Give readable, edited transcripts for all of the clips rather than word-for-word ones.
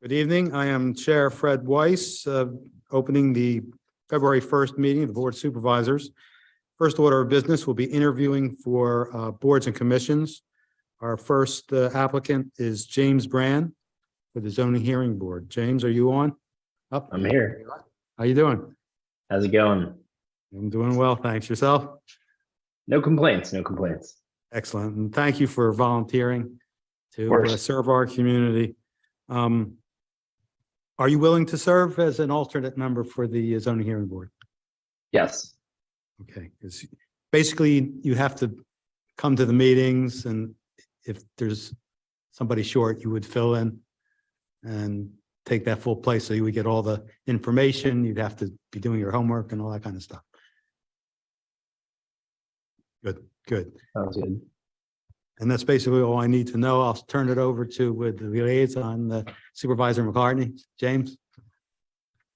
Good evening. I am Chair Fred Weiss, opening the February 1st meeting of the Board of Supervisors. First order of business will be interviewing for boards and commissions. Our first applicant is James Brand for the Zoning Hearing Board. James, are you on? Up. I'm here. How you doing? How's it going? I'm doing well, thanks. Yourself? No complaints, no complaints. Excellent. And thank you for volunteering to course. serve our community. Are you willing to serve as an alternate member for the Zoning Hearing Board? Yes. Okay, because basically you have to come to the meetings, and if there's somebody short, you would fill in and take that full place. So you would get all the information. You'd have to be doing your homework and all that kind of stuff. Good. Sounds good. And that's basically all I need to know. I'll turn it over to with the liaison, Supervisor McCartney. James.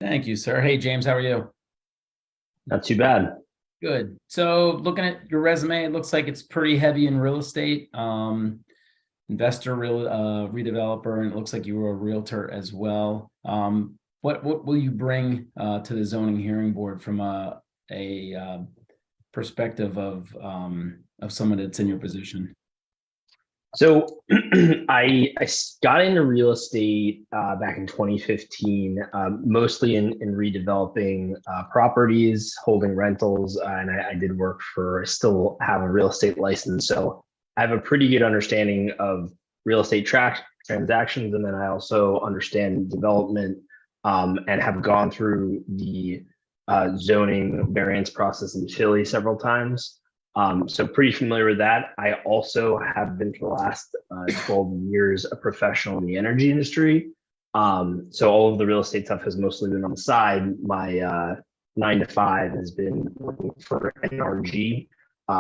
Thank you, sir. Hey, James, how are you? Not too bad. Good. So looking at your resume, it looks like it's pretty heavy in real estate, investor, redeveloper, and it looks like you were a realtor as well. What will you bring to the zoning hearing board from a perspective of someone that's in your position? So I got into real estate back in 2015, mostly in redeveloping properties, holding rentals, and I did work I still have a real estate license. So I have a pretty good understanding of real estate transactions. And then I also understand development and have gone through the zoning variance process in Philly several times. So pretty familiar with that. I also have been for the last 12 years a professional in the energy industry. So all of the real estate stuff has mostly been on the side. My 9 to 5 has been working for NRG.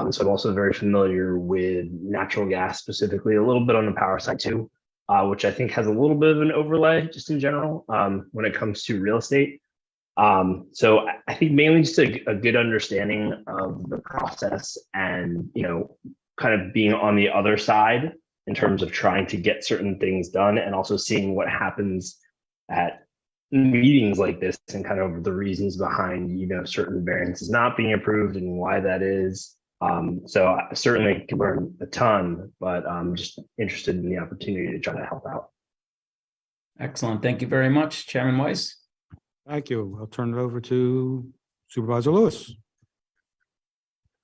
So I'm also very familiar with natural gas, specifically a little bit on the power side too, which I think has a little bit of an overlay just in general when it comes to real estate. So I think mainly just a good understanding of the process and, kind of being on the other side in terms of trying to get certain things done and also seeing what happens at meetings like this and kind of the reasons behind, certain variances not being approved and why that is. So I certainly can learn a ton, but I'm just interested in the opportunity to try to help out. Excellent. Thank you very much, Chairman Weiss. Thank you. I'll turn it over to Supervisor Lewis.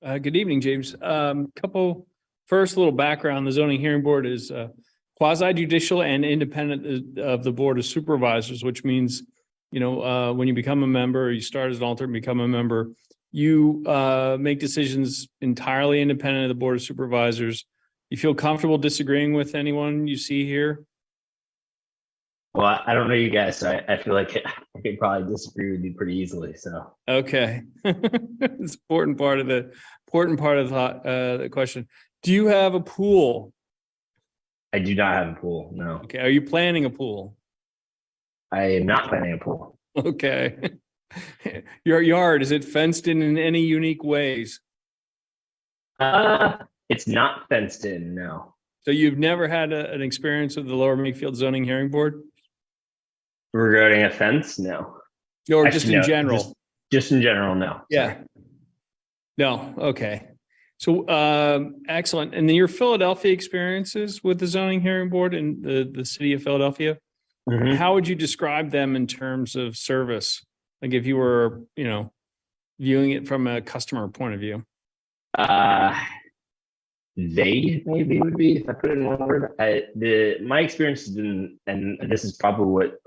Good evening, James. First, a little background. The Zoning Hearing Board is quasi-judicial and independent of the Board of Supervisors, which means, when you become a member, you start as an alternate and become a member, you make decisions entirely independent of the Board of Supervisors. You feel comfortable disagreeing with anyone you see here? Well, I don't know you guys, so I feel like I could probably disagree with you pretty easily. So okay, it's important part of the question. Do you have a pool? I do not have a pool. No. Okay, are you planning a pool? I am not planning a pool. Okay, your yard, is it fenced in any unique ways? It's not fenced in. No. So you've never had an experience with the Lower Makefield Zoning Hearing Board? Regarding a fence, no. Or just in general? Just in general, no. Yeah. Sorry. No, okay. So excellent. And then your Philadelphia experiences with the Zoning Hearing Board in the city of Philadelphia, how would you describe them in terms of service? Like if you were, viewing it from a customer point of view? Vague maybe would be, if I put it in one word. My experience has been, and this is probably what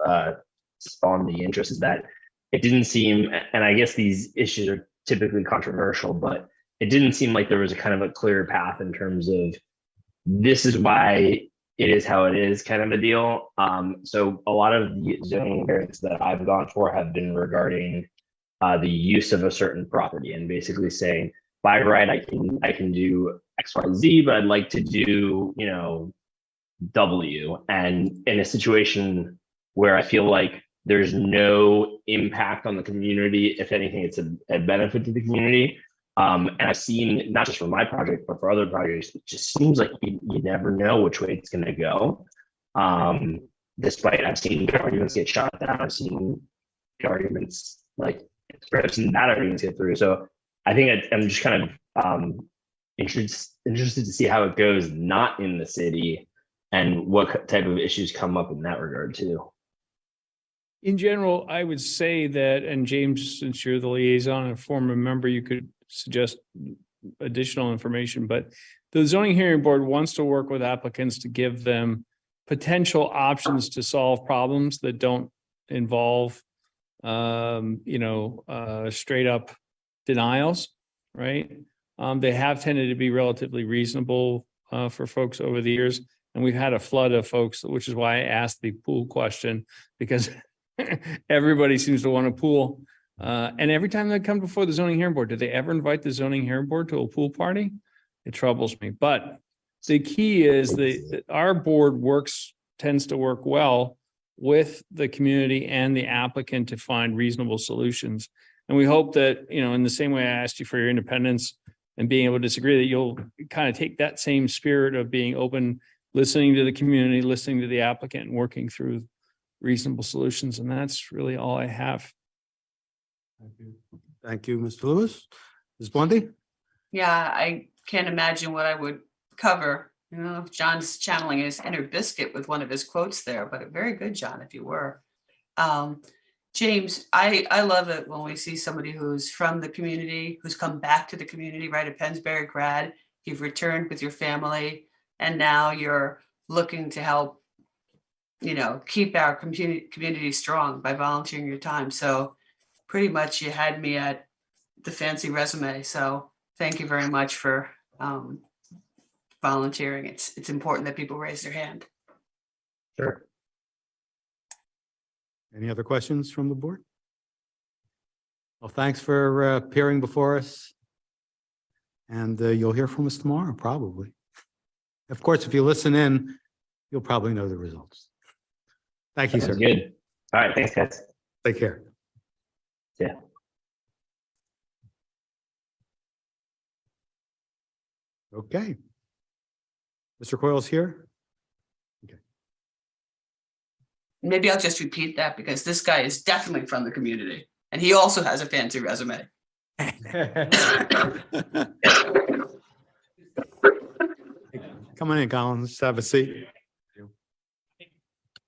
spawned the interest, is that it didn't seem, and I guess these issues are typically controversial, but it didn't seem like there was a kind of a clear path in terms of this is why it is how it is kind of a deal. So a lot of the zoning variants that I've gone for have been regarding the use of a certain property and basically saying, by right, I can do X, Y, Z, but I'd like to do, W. And in a situation where I feel like there's no impact on the community, if anything, it's a benefit to the community. And I've seen, not just for my project, but for other projects, it just seems like you never know which way it's going to go. despite I've seen arguments get shot down, I've seen arguments like I've seen bad arguments get through. So I think I'm just kind of interested to see how it goes not in the city and what type of issues come up in that regard too. In general, I would say that, and James, since you're the liaison and former member, you could suggest additional information, but the zoning hearing board wants to work with applicants to give them potential options to solve problems that don't involve, straight up denials, right? They have tended to be relatively reasonable for folks over the years. And we've had a flood of folks, which is why I asked the pool question, because everybody seems to want a pool. And every time they come before the zoning hearing board, do they ever invite the zoning hearing board to a pool party? It troubles me. But the key is that our board tends to work well with the community and the applicant to find reasonable solutions. And we hope that, in the same way I asked you for your independence and being able to disagree, that you'll kind of take that same spirit of being open, listening to the community, listening to the applicant, and working through reasonable solutions. And that's really all I have. Thank you, Mr. Lewis. Ms. Blondie? Yeah, I can't imagine what I would cover. If John's channeling his inner biscuit with one of his quotes there, but very good, John, if you were. James, I love it when we see somebody who's from the community, who's come back to the community, right? A Pennsbury grad, you've returned with your family, and now you're looking to help, keep our community strong by volunteering your time. So pretty much you had me at the fancy resume. So thank you very much for volunteering. It's important that people raise their hand. Sure. Any other questions from the board? Well, thanks for appearing before us. And you'll hear from us tomorrow, probably. Of course, if you listen in, you'll probably know the results. Thank you, sir. Sounds good. All right. Thanks, guys. Take care. Yeah. Okay. Mr. Coyle's here. Maybe I'll just repeat that because this guy is definitely from the community and he also has a fancy resume. Come on in, Colin. Let's have a seat.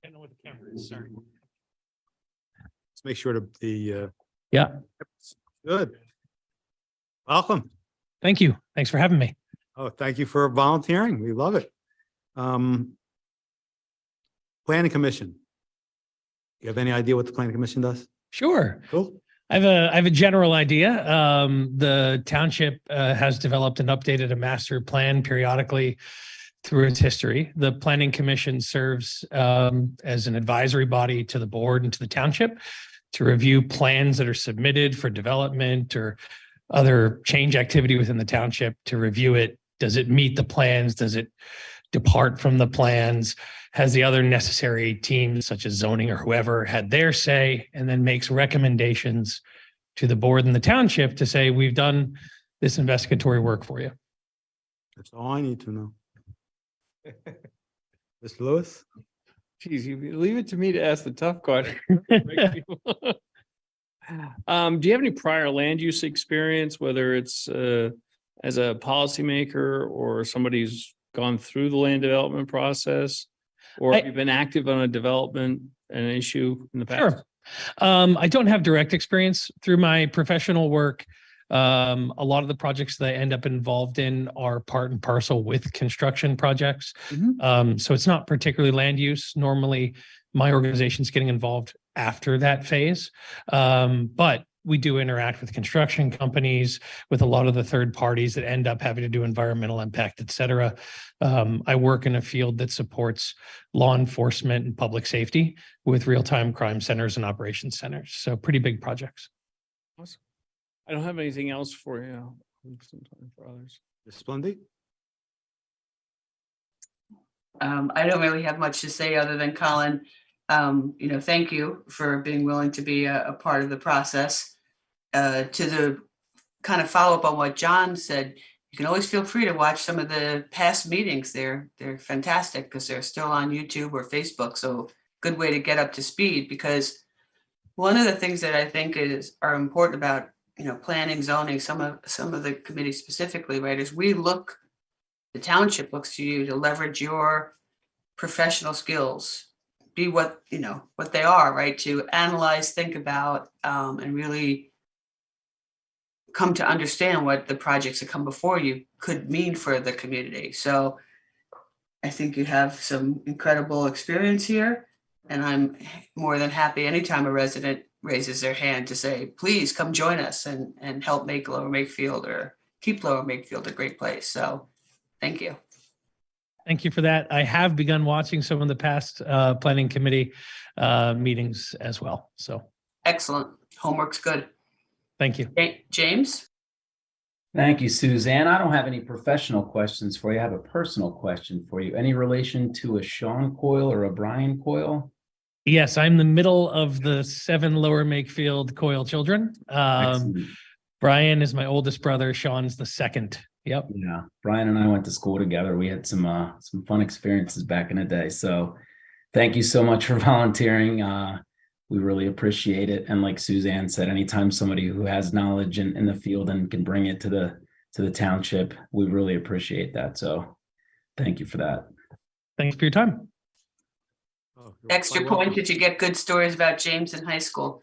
I know what the camera is, sorry. Let's make sure the Yeah. Good. Welcome. Thank you. Thanks for having me. Oh, thank you for volunteering. We love it. Planning Commission. You have any idea what the Planning Commission does? Sure. Cool. I have a general idea. The township has developed and updated a master plan periodically through its history. The Planning Commission serves as an advisory body to the board and to the township to review plans that are submitted for development or other change activity within the township, to review it. Does it meet the plans? Does it depart from the plans? Has the other necessary teams such as zoning or whoever had their say, and then makes recommendations to the board and the township to say, we've done this investigatory work for you. That's all I need to know. Mr. Lewis? Geez, you leave it to me to ask the tough question. Do you have any prior land use experience, whether it's as a policymaker or somebody who's gone through the land development process? Or have you been active on a development and an issue in the past? Sure. I don't have direct experience through my professional work. A lot of the projects that I end up involved in are part and parcel with construction projects. So it's not particularly land use. Normally, my organization's getting involved after that phase. But we do interact with construction companies, with a lot of the third parties that end up having to do environmental impact, et cetera. I work in a field that supports law enforcement and public safety with real-time crime centers and operations centers. So pretty big projects. Awesome. I don't have anything else for you. Sometimes for others. Ms. Blondie? I don't really have much to say other than Colin, thank you for being willing to be a part of the process. To the kind of follow up on what John said, you can always feel free to watch some of the past meetings. They're fantastic because they're still on YouTube or Facebook. So good way to get up to speed, because one of the things that I think are important about, planning, zoning, some of the committees specifically, right, is the township looks to you to leverage your professional skills, be what they are, right, to analyze, think about, and really come to understand what the projects that come before you could mean for the community. So I think you have some incredible experience here, and I'm more than happy anytime a resident raises their hand to say, please come join us and help make Lower Makefield or keep Lower Makefield a great place. So thank you. Thank you for that. I have begun watching some of the past planning committee meetings as well. So Excellent. Homework's good. thank you. James? Thank you, Suzanne. I don't have any professional questions for you. I have a personal question for you. Any relation to a Sean Coyle or a Brian Coyle? Yes, I'm the middle of the 7 Lower Makefield Coyle children. Excellent. Brian is my oldest brother. Sean's the second. Yep. Yeah, Brian and I went to school together. We had some fun experiences back in the day. So thank you so much for volunteering. We really appreciate it. And like Suzanne said, anytime somebody who has knowledge in the field and can bring it to the township, we really appreciate that. So thank you for that. Thanks for your time. Oh, you're Extra quite point, welcome. did you get good stories about James in high school?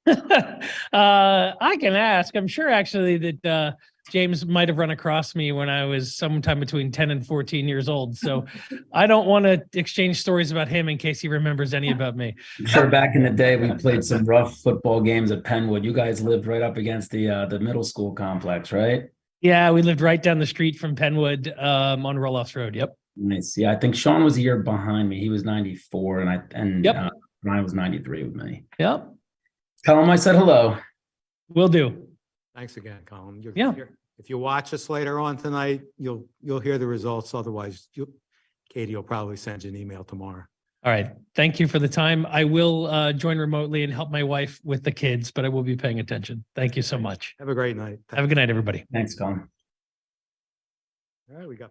I can ask. I'm sure actually that James might have run across me when I was sometime between 10 and 14 years old. So I don't want to exchange stories about him in case he remembers any about me. I'm sure back in the day, we played some rough football games at Penwood. You guys lived right up against the middle school complex, right? Yeah, we lived right down the street from Penwood on Roloffs Road. Yep. Nice. Yeah, I think Sean was a year behind me. He was 94 and Yep. Ryan was 93 with me. Yep. Tell him I said hello. Will do. Thanks again, Colin. Yeah. If you watch us later on tonight, you'll hear the results. Otherwise, Katie will probably send you an email tomorrow. All right. Thank you for the time. I will join remotely and help my wife with the kids, but I will be paying attention. Thank you so much. Have a great night. Have a good night, everybody. Thanks, Colin. All right, we got.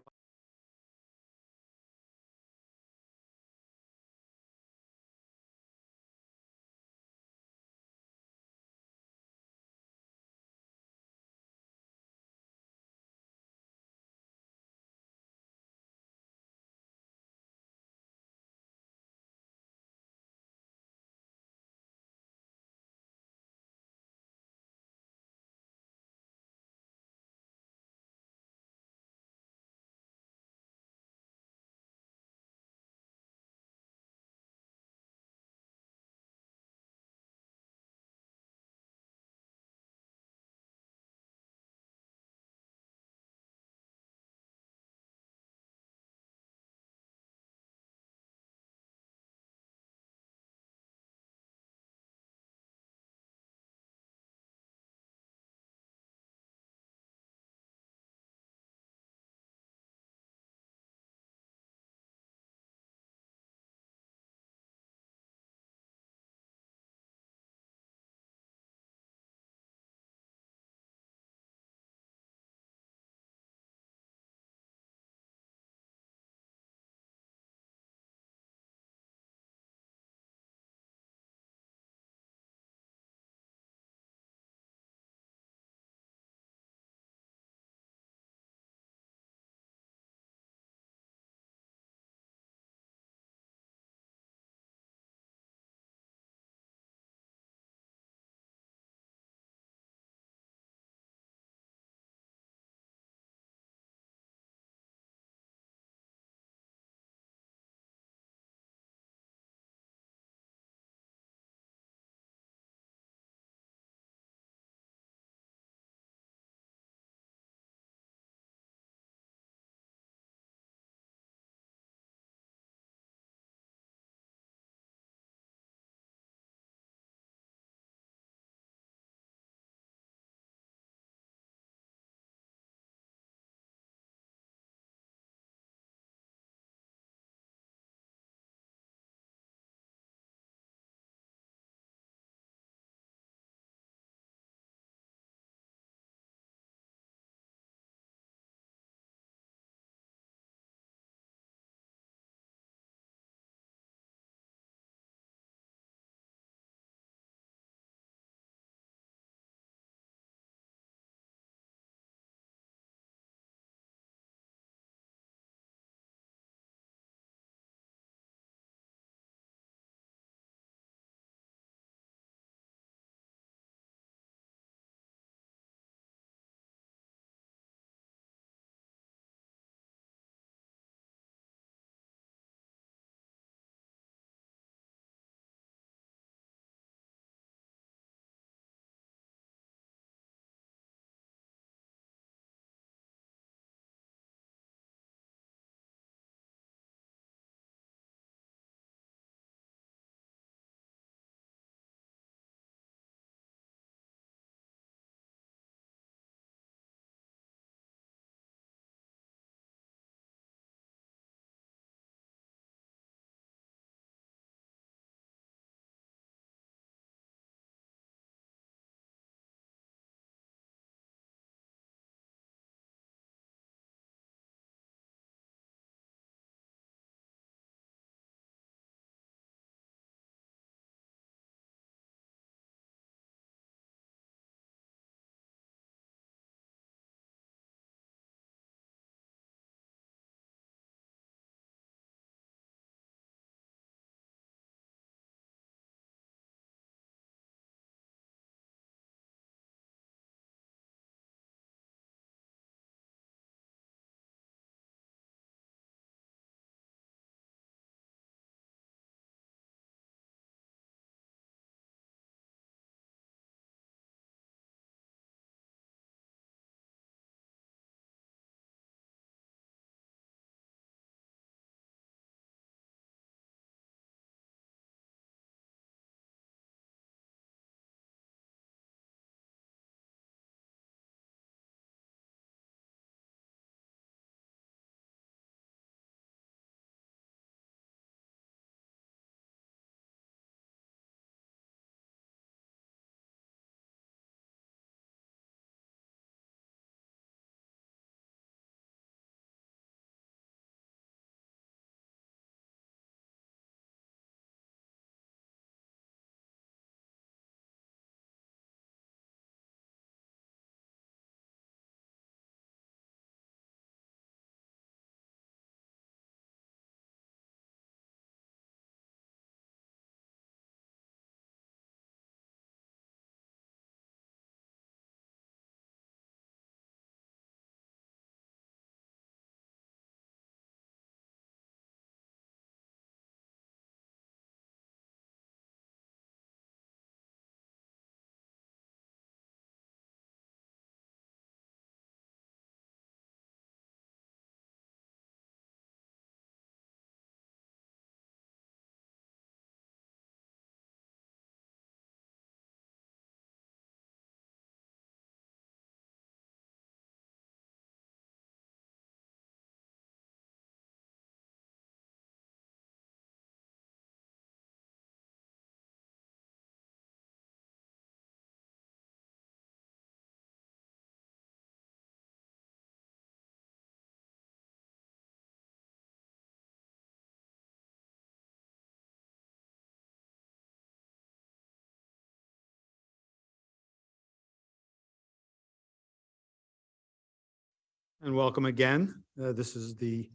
And welcome again. This is the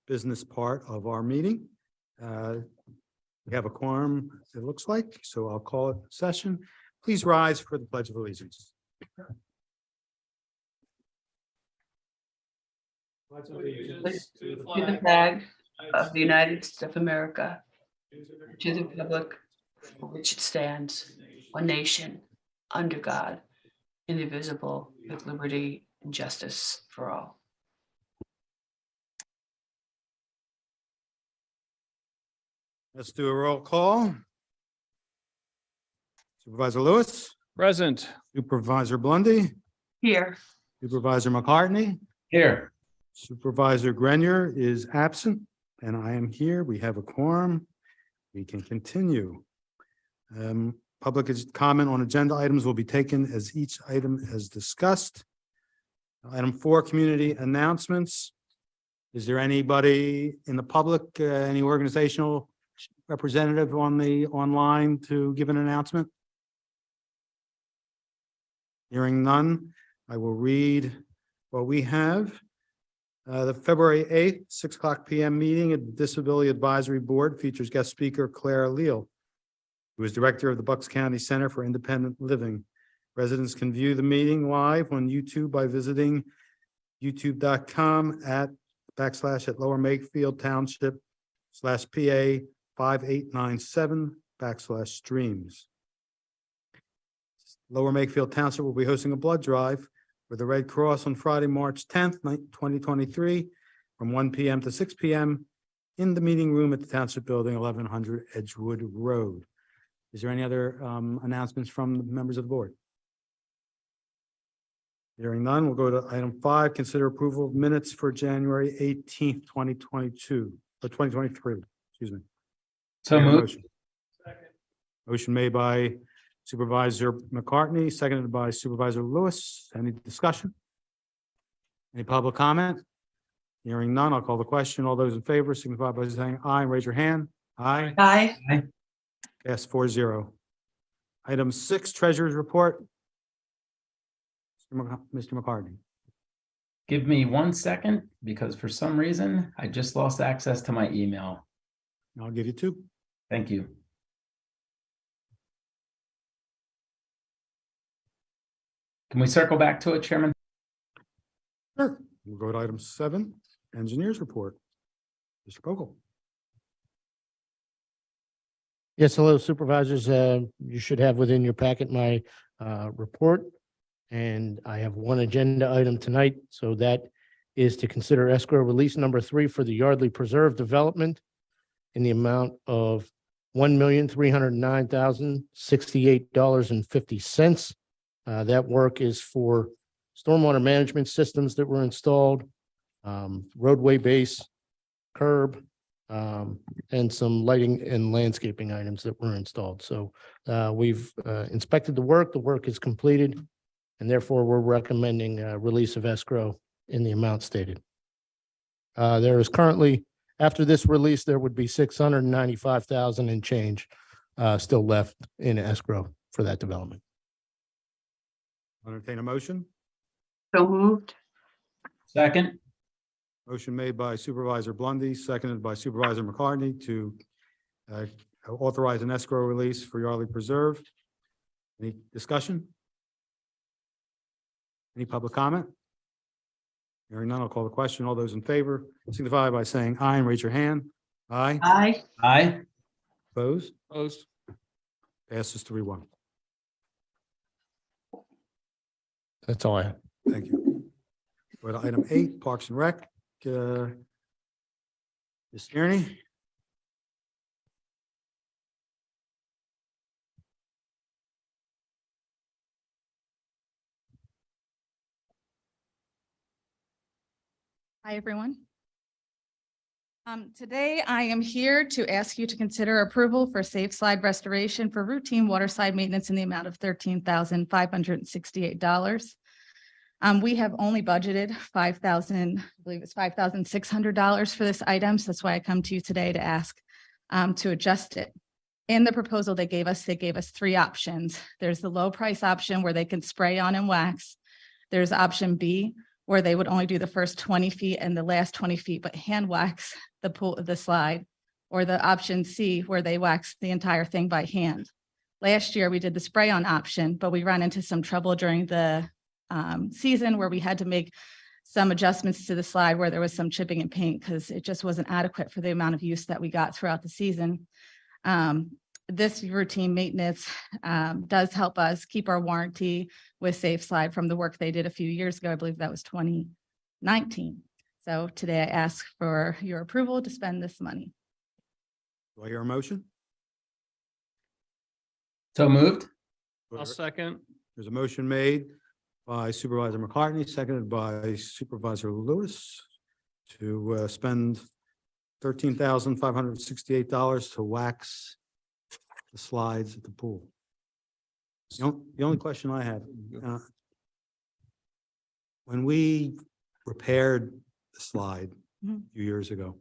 business part of our meeting. We have a quorum, it looks like, so I'll call it session. Please rise for the Pledge of Allegiance. Pledge of allegiance To the flag of the United States of America, to the republic for which it stands, one nation, under God, indivisible, with liberty and justice for all. Let's do a roll call. Supervisor Lewis, Present. Supervisor Blondie, Here, Supervisor McCartney, Here. Supervisor Grenier is absent, and I am here. We have a quorum. We can continue. Public comment on agenda items will be taken as each item is discussed. Item 4, community announcements. Is there anybody in the public, any organizational representative on the online to give an announcement? Hearing none, I will read what we have. The February 8th, 6:00 p.m. meeting at the Disability Advisory Board features guest speaker Claire Leal, who is director of the Bucks County Center for Independent Living. Residents can view the meeting live on YouTube by visiting youtube.com/at Lower Makefield Township /PA 5897 /streams. Lower Makefield Township will be hosting a blood drive for the Red Cross on Friday, March 10th, 2023, from 1 p.m. to 6 p.m. in the meeting room at the Township Building, 1100 Edgewood Road. Is there any other announcements from the members of the board? Hearing none, we'll go to item 5, consider approval of minutes for January 18th, 2022, or 2023, excuse me. So May I have a moved. motion? Motion made by Supervisor McCartney, seconded by Supervisor Lewis. Any discussion? Any public comment? Hearing none, I'll call the question. All those in favor signify by saying aye and raise your hand. Aye. aye. Pass 4-0. Item 6, treasurer's report. Mr. McCartney. Give me 1 second because for some reason I just lost access to my email. I'll give you 2. Thank you. Can we circle back to it, Chairman? Sure. We'll go to item 7, engineer's report. Mr. Vogel. Yes, hello Supervisors. You should have within your packet my report. And I have one agenda item tonight. So that is to consider escrow release number 3 for the Yardley Preserve development in the amount of $1,309,068.50. That work is for stormwater management systems that were installed, roadway base, curb, and some lighting and landscaping items that were installed. So we've inspected the work. The work is completed, and therefore we're recommending release of escrow in the amount stated. There is currently, after this release, there would be $695,000 and change still left in escrow for that development. Entertain a motion. So moved. Second. Motion made by Supervisor Blondie, seconded by Supervisor McCartney to authorize an escrow release for Yardley Preserve. Any discussion? Any public comment? Hearing none, I'll call the question. All those in favor signify by saying aye and raise your hand. Aye. Aye. Aye. Opposed? Opposed. Passes 3-1. That's all I have. Thank you. Go to item 8, Parks and Rec. Ms. Tierney. Hi, everyone. Today I am here to ask you to consider approval for safe slide restoration for routine water slide maintenance in the amount of $13,568. We have only budgeted $5,000, I believe it's $5,600 for this item. So that's why I come to you today to ask to adjust it. In the proposal they gave us 3 options. There's the low price option where they can spray on and wax. There's option B, where they would only do the first 20 feet and the last 20 feet, but hand wax the slide, or the option C, where they wax the entire thing by hand. Last year, we did the spray-on option, but we ran into some trouble during the season where we had to make some adjustments to the slide where there was some chipping and paint because it just wasn't adequate for the amount of use that we got throughout the season. This routine maintenance does help us keep our warranty with Safe Slide from the work they did a few years ago. I believe that was 2019. So today I ask for your approval to spend this money. Do I hear a motion? So moved. I'll second. There's a motion made by Supervisor McCartney, seconded by Supervisor Lewis to spend $13,568 to wax the slides at the pool. The only question I had, when we repaired the slide a few years ago,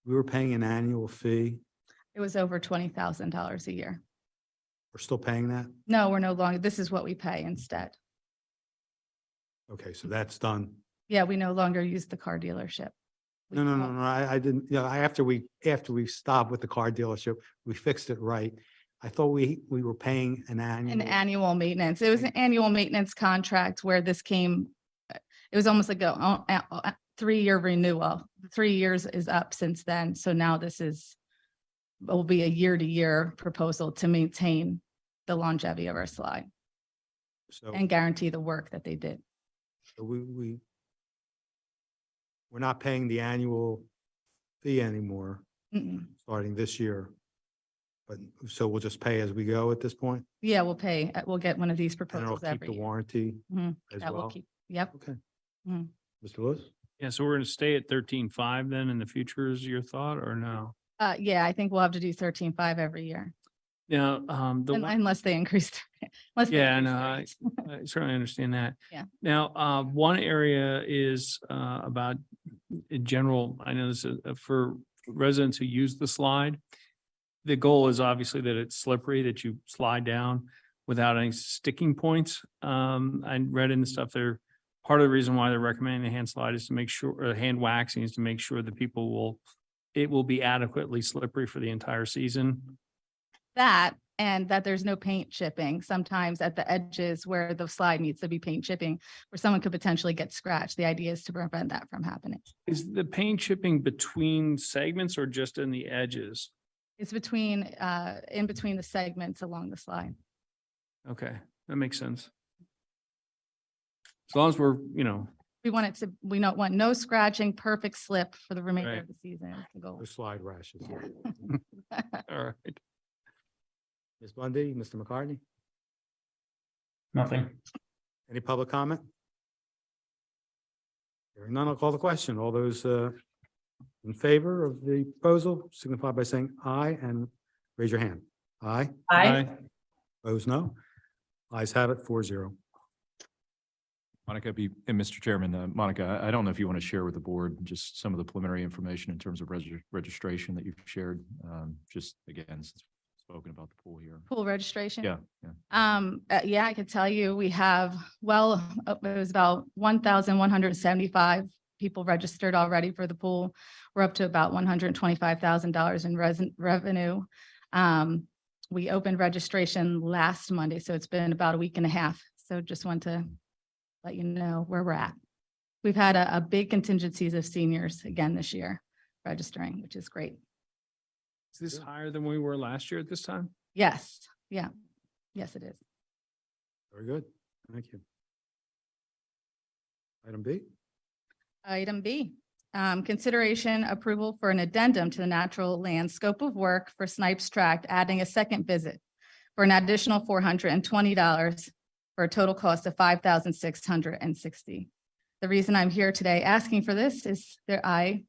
we were paying an annual fee. It was over $20,000 a year. We're still paying that? No, we're no longer, this is what we pay instead. Okay, so that's done. Yeah, we no longer use the car dealership. No, I didn't, after we stopped with the car dealership, we fixed it right. I thought we were paying an annual. An annual maintenance. It was an annual maintenance contract where this came, it was almost like a 3-year renewal. 3 years is up since then. So now this will be a year-to-year proposal to maintain the longevity of our slide So and guarantee the work that they did. so we're not paying the annual fee anymore, Mm-mm. starting this year. But so we'll just pay as we go at this point, Yeah, we'll pay. We'll get one of these and it'll proposals keep every the year. warranty Mhm. as That will well. keep. Yep. Okay. Mhm. Mr. Lewis? Yeah, so we're gonna stay at 13.5 then in the future is your thought or no? Yeah, I think we'll have to do 13.5 every year Now, the one, unless they increase. Unless they yeah, increase no, the rates. I certainly understand that. Yeah. Now, one area is about in general, I know this is for residents who use the slide. The goal is obviously that it's slippery, that you slide down without any sticking points. I read in the stuff there, part of the reason why they're recommending the hand slide is to make sure, or hand waxing is to make sure that it will be adequately slippery for the entire season. That and that there's no paint chipping sometimes at the edges where the slide needs to be paint chipping, where someone could potentially get scratched. The idea is to prevent that from happening. Is the paint chipping between segments or just in the edges? It's between, in between the segments along the slide. Okay, that makes sense. As long as we're, We don't want no scratching, perfect slip for the remainder Right. of the season. Is the goal. The slide rashes. all right. Ms. Bundy, Mr. McCartney, Nothing. any public comment? Hearing none, I'll call the question. All those in favor of the proposal signify by saying aye and raise your hand. Aye. Aye. Opposed, no. Ayes have it, 4-0. Monica, and Mr. Chairman, Monica, I don't know if you want to share with the board just some of the preliminary information in terms of registration that you've shared. Just again, since we've spoken about the pool here. Pool registration? Yeah. Yeah, I could tell you, we have, it was about 1,175 people registered already for the pool. We're up to about $125,000 in revenue. We opened registration last Monday, so it's been about a week and a half. So just want to let you know where we're at. We've had a big contingencies of seniors again this year registering, which is great. Is this higher than we were last year at this time? Yes, yeah. Yes, it is. Very good. Thank you. Item B. Item B, consideration approval for an addendum to the natural land scope of work for Snipes Tract, adding a second visit for an additional $420 for a total cost of $5,660. The reason I'm here today asking for this is that I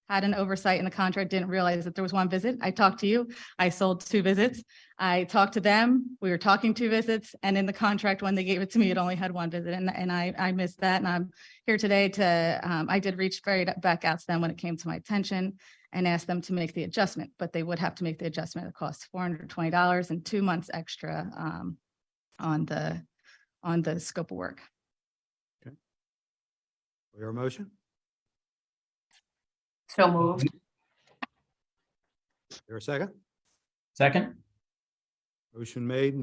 had an oversight in the contract, didn't realize that there was one visit. I talked to you. I sold 2 visits. I talked to them. We were talking 2 visits, and in the contract, when they gave it to me, it only had 1 visit, and I missed that. And I'm here today to, I did reach back out to them when it came to my attention and asked them to make the adjustment, but they would have to make the adjustment. It costs $420 and 2 months extra on the scope of work. Your motion? So moved. There a second? Second? Motion made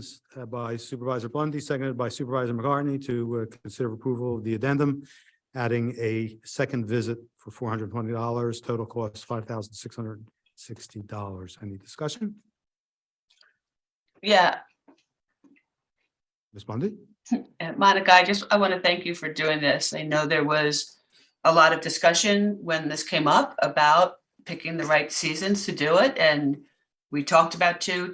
by Supervisor Bundy, seconded by Supervisor McCartney to consider approval of the addendum, adding a second visit for $420, total cost $5,660. Any discussion? Yeah, Ms. Bundy? and Monica, I want to thank you for doing this. I know there was a lot of discussion when this came up about picking the right seasons to do it, and we talked about two.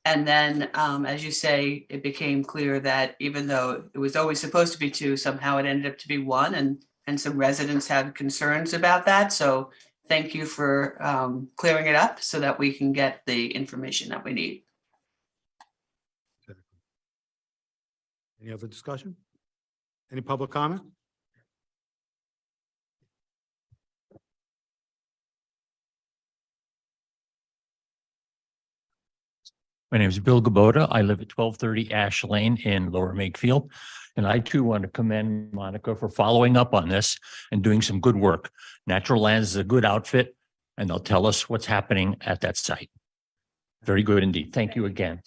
And then, as you say, it became clear that even though it was always supposed to be two, somehow it ended up to be one, and some residents had concerns about that. So thank you for clearing it up so that we can get the information that we need. Any other discussion? Any public comment? My name is Bill Gabota. I live at 1230 Ash Lane in Lower Makefield. And I too want to commend Monica for following up on this and doing some good work. Natural Lands is a good outfit and they'll tell us what's happening at that site. Very good indeed. Thank you again.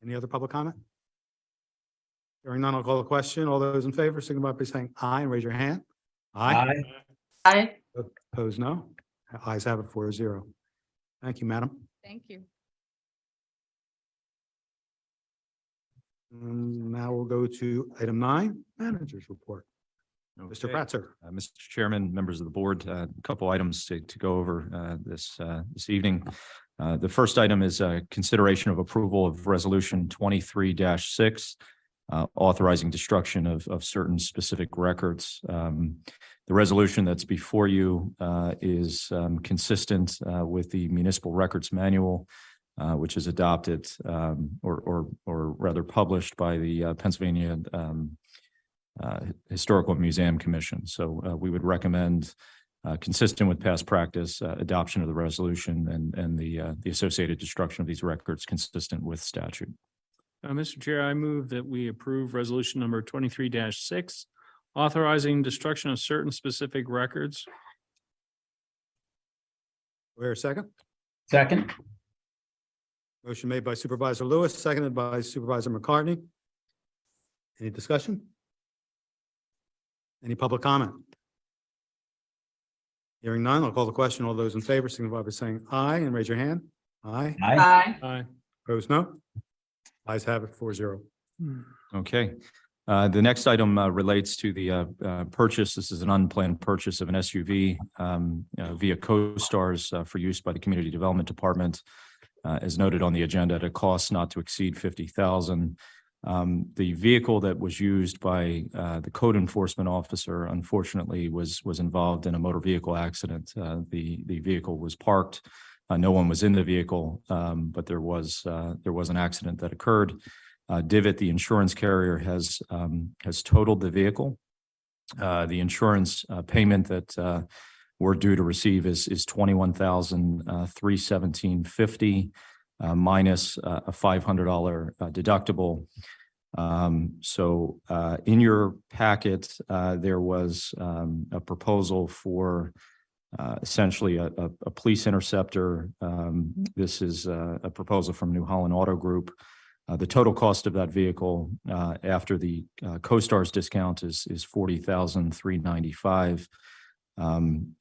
Any other public comment? Hearing none, I'll call the question. All those in favor, signify by saying aye and raise your hand. Aye. I, Opposed, no. Ayes have it 4-0. Thank you, madam. Thank you. Now we'll go to item 9, managers report. Mr. Okay. Pratzer. Mr. Chairman, members of the board, a couple items to go over this evening. The first item is consideration of approval of resolution 23-6, authorizing destruction of certain specific records. The resolution that's before you is consistent with the municipal records manual, which is adopted or rather published by the Pennsylvania Historical Museum Commission. So we would recommend, consistent with past practice, adoption of the resolution and the associated destruction of these records consistent with statute. Mr. Chair, I move that we approve resolution number 23-6, authorizing destruction of certain specific records. Where a second? Second? Motion made by Supervisor Lewis, seconded by Supervisor McCartney. Any discussion? Any public comment? Hearing none, I'll call the question. All those in favor, signify by saying aye and raise your hand. Aye. Aye. Aye. Opposed, no. Ayes have it 4-0. Okay. The next item relates to the purchase. This is an unplanned purchase of an SUV via Co-Stars for use by the Community Development Department, as noted on the agenda, at a cost not to exceed $50,000. The vehicle that was used by the code enforcement officer, unfortunately, was involved in a motor vehicle accident. The vehicle was parked. No one was in the vehicle, but there was an accident that occurred. Divot, the insurance carrier, has totaled the vehicle. The insurance payment that we're due to receive is $21,317.50 minus a $500 deductible. So in your packet, there was a proposal for essentially a police interceptor. This is a proposal from New Holland Auto Group. The total cost of that vehicle after the Co-Stars discount is $40,395.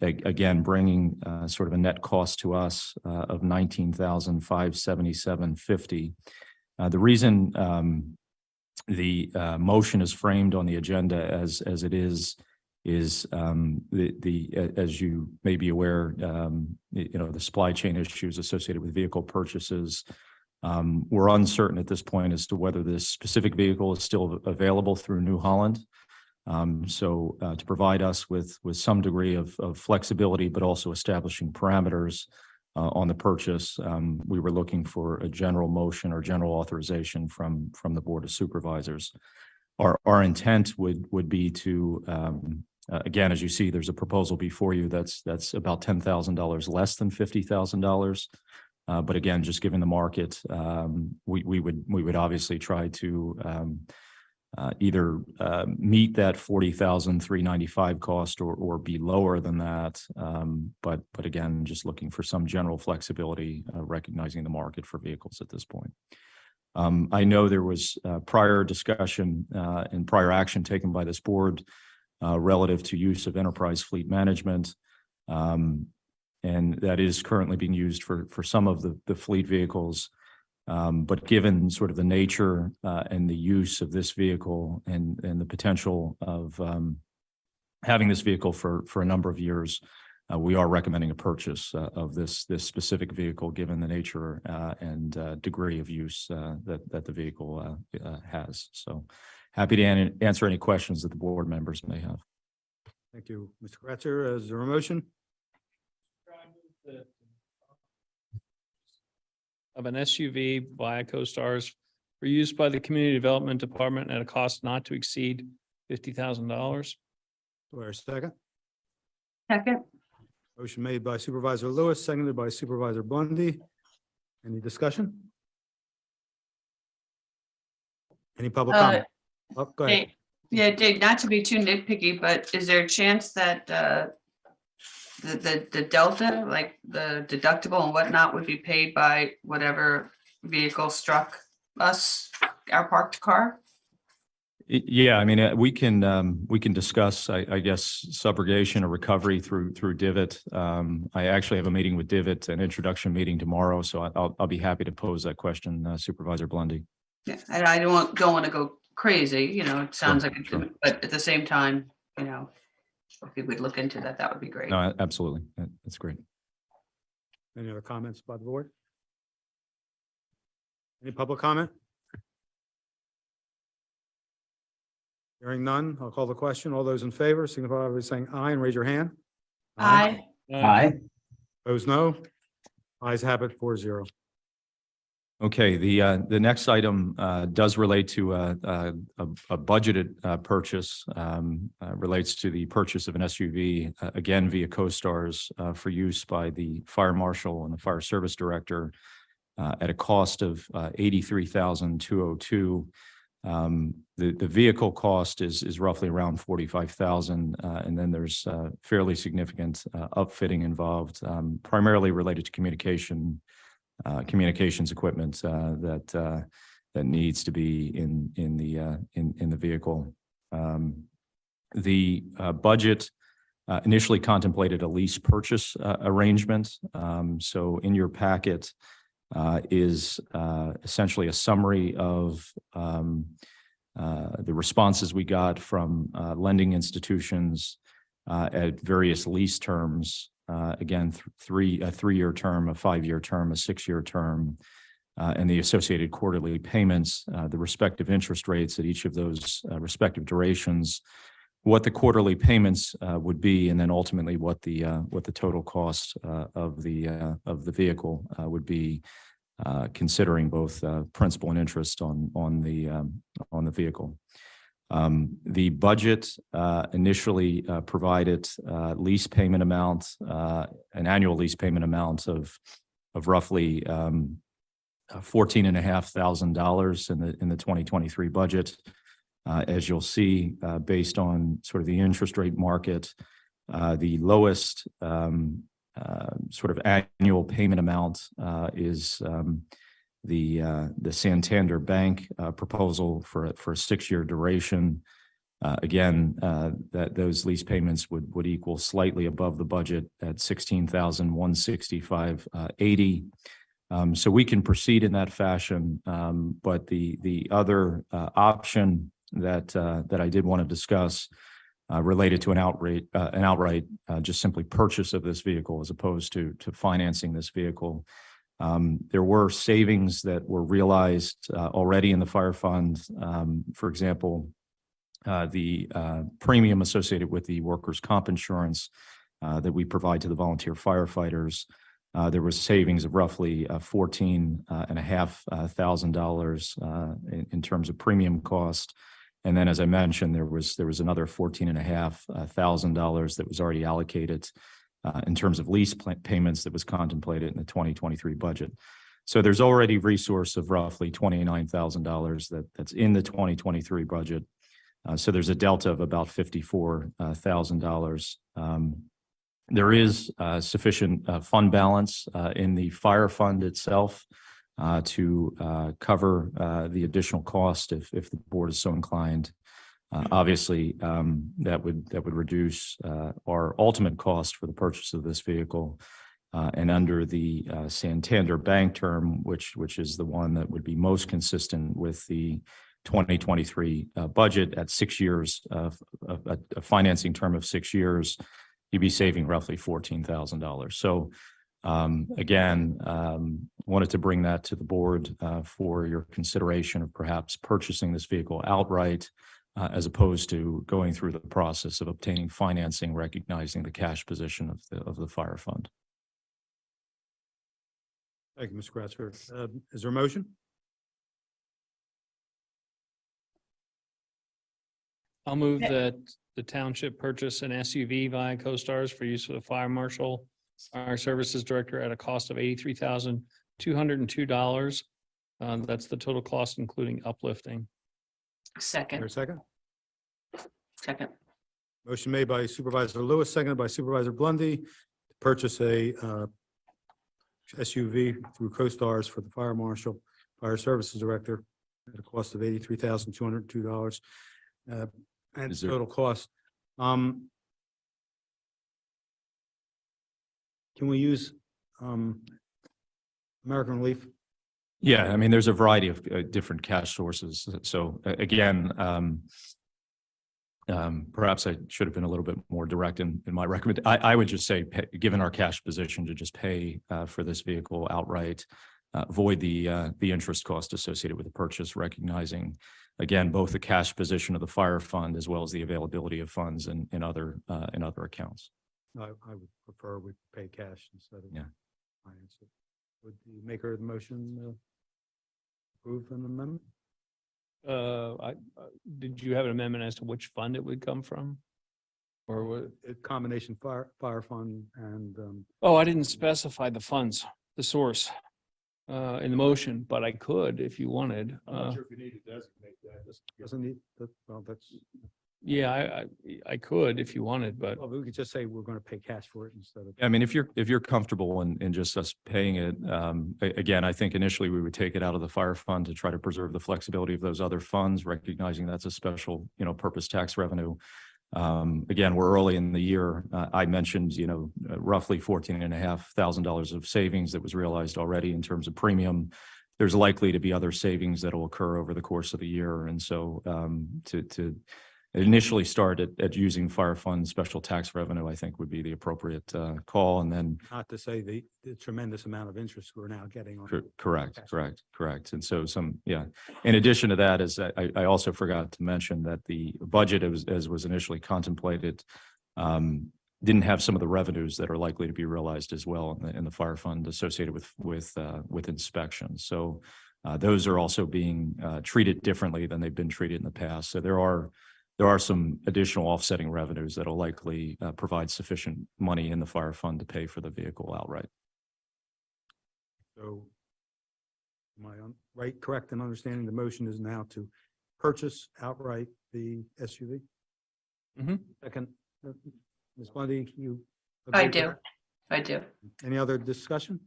Again, bringing sort of a net cost to us of $19,577.50. The reason the motion is framed on the agenda as it is as you may be aware, the supply chain issues associated with vehicle purchases. We're uncertain at this point as to whether this specific vehicle is still available through New Holland. So to provide us with some degree of flexibility, but also establishing parameters on the purchase, we were looking for a general motion or general authorization from the Board of Supervisors. Our intent would be to, again, as you see, there's a proposal before you that's about $10,000 less than $50,000. But again, just given the market, we would obviously try to either meet that $40,395 cost or be lower than that. But again, just looking for some general flexibility, recognizing the market for vehicles at this point. I know there was prior discussion and prior action taken by this board relative to use of enterprise fleet management. And that is currently being used for some of the fleet vehicles. But given sort of the nature and the use of this vehicle and the potential of having this vehicle for a number of years, we are recommending a purchase of this specific vehicle, given the nature and degree of use that the vehicle has. So happy to answer any questions that the board members may have. Thank you, Mr. Kretzer. Is there a motion? Of an SUV via CoStars for use by the Community Development Department at a cost not to exceed $50,000. Do I hear a second? Second. Motion made by Supervisor Lewis, seconded by Supervisor Bundy. Any discussion? Any public comment? Oh, go ahead. Dave, yeah, Dave, not to be too nitpicky, but is there a chance that the delta, like the deductible and whatnot, would be paid by whatever vehicle struck us, our parked car? Yeah, I mean, we can discuss, I guess, subrogation or recovery through Divot. I actually have a meeting with Divot, an introduction meeting tomorrow, so I'll be happy to pose that question, Supervisor Blundy. Yeah, and I don't want to go crazy, it sounds like, Sure. but at the same time, if we would look into that, that would be great. No, absolutely. That's great. Any other comments by the board? Any public comment? Hearing none, I'll call the question. All those in favor, signify by saying aye and raise your hand. Aye. Aye. Opposed, no. Ayes have it, 4-0. Okay, the next item does relate to a budgeted purchase, relates to the purchase of an SUV, again via CoStars, for use by the fire marshal and the fire service director at a cost of $83,202. The vehicle cost is roughly around $45,000, and then there's fairly significant upfitting involved, primarily related to communications equipment that needs to be in the vehicle. The budget initially contemplated a lease purchase arrangement. So in your packet is essentially a summary of the responses we got from lending institutions at various lease terms. Again, a 3-year term, a 5-year term, a 6-year term, and the associated quarterly payments, the respective interest rates at each of those respective durations, what the quarterly payments would be, and then ultimately what the total cost of the vehicle would be, considering both principal and interest on the vehicle. The budget initially provided lease payment amount, an annual lease payment amount of roughly $14,500 in the 2023 budget. As you'll see, based on sort of the interest rate market, the lowest sort of annual payment amount is the Santander Bank proposal for a 6-year duration. Again, that those lease payments would equal slightly above the budget at $16,165.80. So we can proceed in that fashion, but the other option that I did want to discuss related to an outright just simply purchase of this vehicle as opposed to financing this vehicle. There were savings that were realized already in the fire fund. For example, the premium associated with the workers' comp insurance that we provide to the volunteer firefighters, there was savings of roughly $14,500 in terms of premium cost. And then, as I mentioned, there was another $14,500 that was already allocated in terms of lease payments that was contemplated in the 2023 budget. So there's already resource of roughly $29,000 that's in the 2023 budget. So there's a delta of about $54,000. There is sufficient fund balance in the fire fund itself to cover the additional cost if the board is so inclined. Obviously, that would reduce our ultimate cost for the purchase of this vehicle. And under the Santander Bank term, which is the one that would be most consistent with the 2023 budget at 6 years of a financing term of 6 years, you'd be saving roughly $14,000. So again, wanted to bring that to the board for your consideration of perhaps purchasing this vehicle outright as opposed to going through the process of obtaining financing, recognizing the cash position of the fire fund. Thank you, Mr. Kratzer. Is there a motion? I'll move that the township purchase an SUV via CoStars for use of the fire marshal, fire services director at a cost of $83,202. That's the total cost, including uplifting. Is there Second, a second? second. Motion made by Supervisor Lewis, seconded by Supervisor Blondie, to purchase a SUV through CoStars for the fire marshal, fire services director at a cost of $83,202. And Is there- total cost. Can we use American Relief? Yeah, I mean, there's a variety of different cash sources. So again, perhaps I should have been a little bit more direct in my recommend. I would just say, given our cash position, to just pay for this vehicle outright, void the interest cost associated with the purchase, recognizing, again, both the cash position of the fire fund as well as the availability of funds in other accounts. I would prefer we pay cash instead of Yeah. finance it. Would the maker of the motion approve an amendment? Did you have an amendment as to which fund it would come from? Or what? A combination fire fund and Oh, I didn't specify the funds, the source, in the motion, but I could if you wanted. if you need to designate that. Doesn't need, well, that's, Yeah, I could if you wanted, but well, we could just say we're going to pay cash for it instead of. I mean, if you're comfortable in just us paying it, again, I think initially we would take it out of the fire fund to try to preserve the flexibility of those other funds, recognizing that's a special, purpose tax revenue. Again, we're early in the year. I mentioned, roughly $14,500 of savings that was realized already in terms of premium. There's likely to be other savings that will occur over the course of the year. And so to initially start at using fire fund special tax revenue, I think would be the appropriate call. And then Not to say the tremendous amount of interest we're now getting on. correct. And so in addition to that, is I also forgot to mention that the budget as was initially contemplated didn't have some of the revenues that are likely to be realized as well in the fire fund associated with inspections. So those are also being treated differently than they've been treated in the past. So there are some additional offsetting revenues that will likely provide sufficient money in the fire fund to pay for the vehicle outright. So am I correct in understanding the motion is now to purchase outright the SUV? Mhm. Second, Ms. Bundy, you? I agree to do. that? I do. Any other discussion?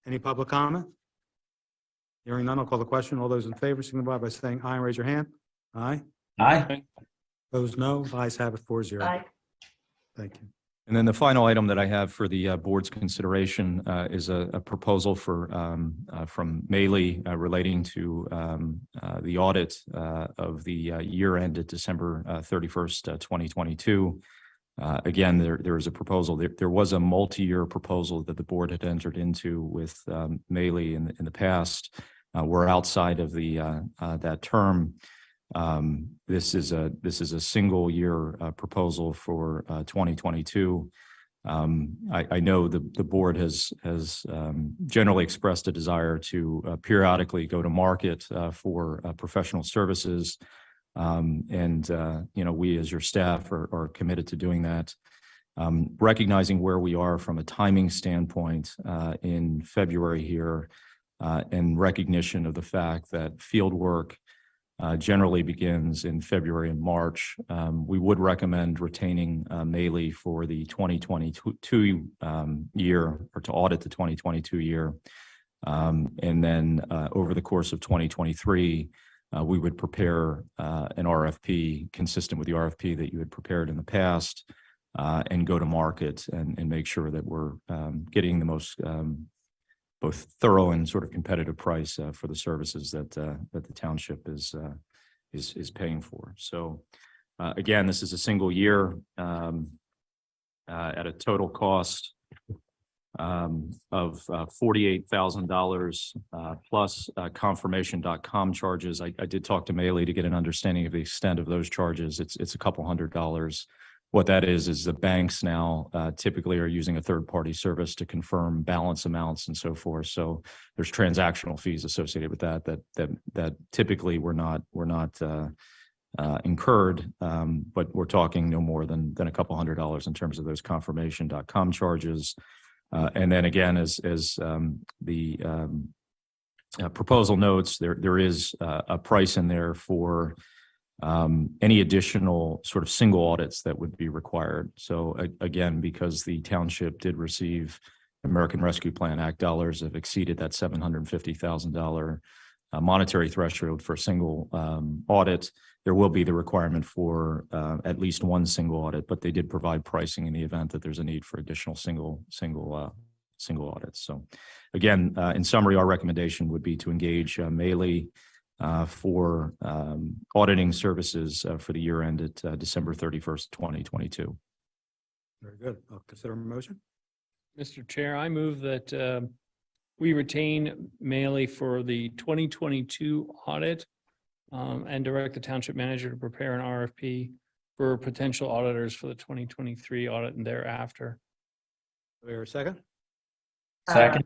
Any public comment? Hearing none, I'll call the question. All those in favor signify by saying aye and raise your hand. Aye. Aye. Opposed, no. Ayes have it 4-0. Aye. Thank you. And then the final item that I have for the board's consideration is a proposal from Maley relating to the audit of the year ended December 31st, 2022. Again, there is a proposal. There was a multi-year proposal that the board had entered into with Maley in the past. We're outside of that term. This is a single year proposal for 2022. I know the board has generally expressed a desire to periodically go to market for professional services. We as your staff are committed to doing that. Recognizing where we are from a timing standpoint in February here, in recognition of the fact that field work generally begins in February and March. We would recommend retaining Maley for the 2022 year, or to audit the 2022 year. And then over the course of 2023, we would prepare an RFP consistent with the RFP that you had prepared in the past, and go to market and make sure that we're getting the most both thorough and sort of competitive price for the services that the township is paying for. So again, this is a single year at a total cost of $48,000 plus confirmation.com charges. I did talk to Maley to get an understanding of the extent of those charges. It's a couple $100s. What that is the banks now typically are using a third-party service to confirm balance amounts and so forth. So there's transactional fees associated with that typically were not incurred, but we're talking no more than a couple $100 in terms of those confirmation.com charges. And then again, as the proposal notes, there is a price in there for any additional sort of single audits that would be required. So again, because the township did receive American Rescue Plan Act dollars have exceeded that $750,000 monetary threshold for a single audit, there will be the requirement for at least one single audit, but they did provide pricing in the event that there's a need for additional single audits. So again, in summary, our recommendation would be to engage Maley for auditing services for the year ended December 31st, 2022. Very good. I'll consider a motion. Mr. Chair, I move that we retain Maley for the 2022 audit and direct the township manager to prepare an RFP for potential auditors for the 2023 audit and thereafter. Do we hear a second? Second.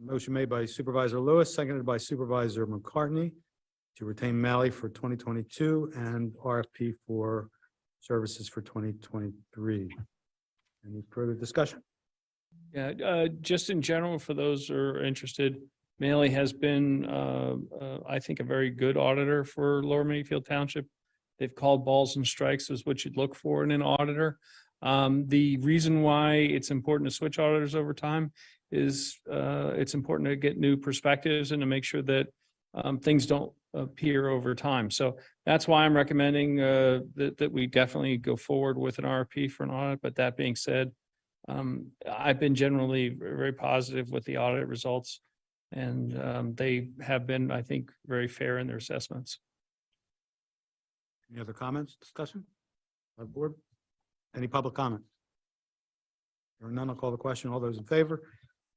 Motion made by Supervisor Lewis, seconded by Supervisor McCartney to retain Maley for 2022 and RFP for services for 2023. Any further discussion? Yeah, just in general, for those who are interested, Maley has been, I think, a very good auditor for Lower Makefield Township. They've called balls and strikes is what you'd look for in an auditor. The reason why it's important to switch auditors over time is it's important to get new perspectives and to make sure that things don't appear over time. So that's why I'm recommending that we definitely go forward with an RFP for an audit. But that being said, I've been generally very positive with the audit results, and they have been, I think, very fair in their assessments. Any other comments, discussion? By the board? Any public comment? There are none. I'll call the question. All those in favor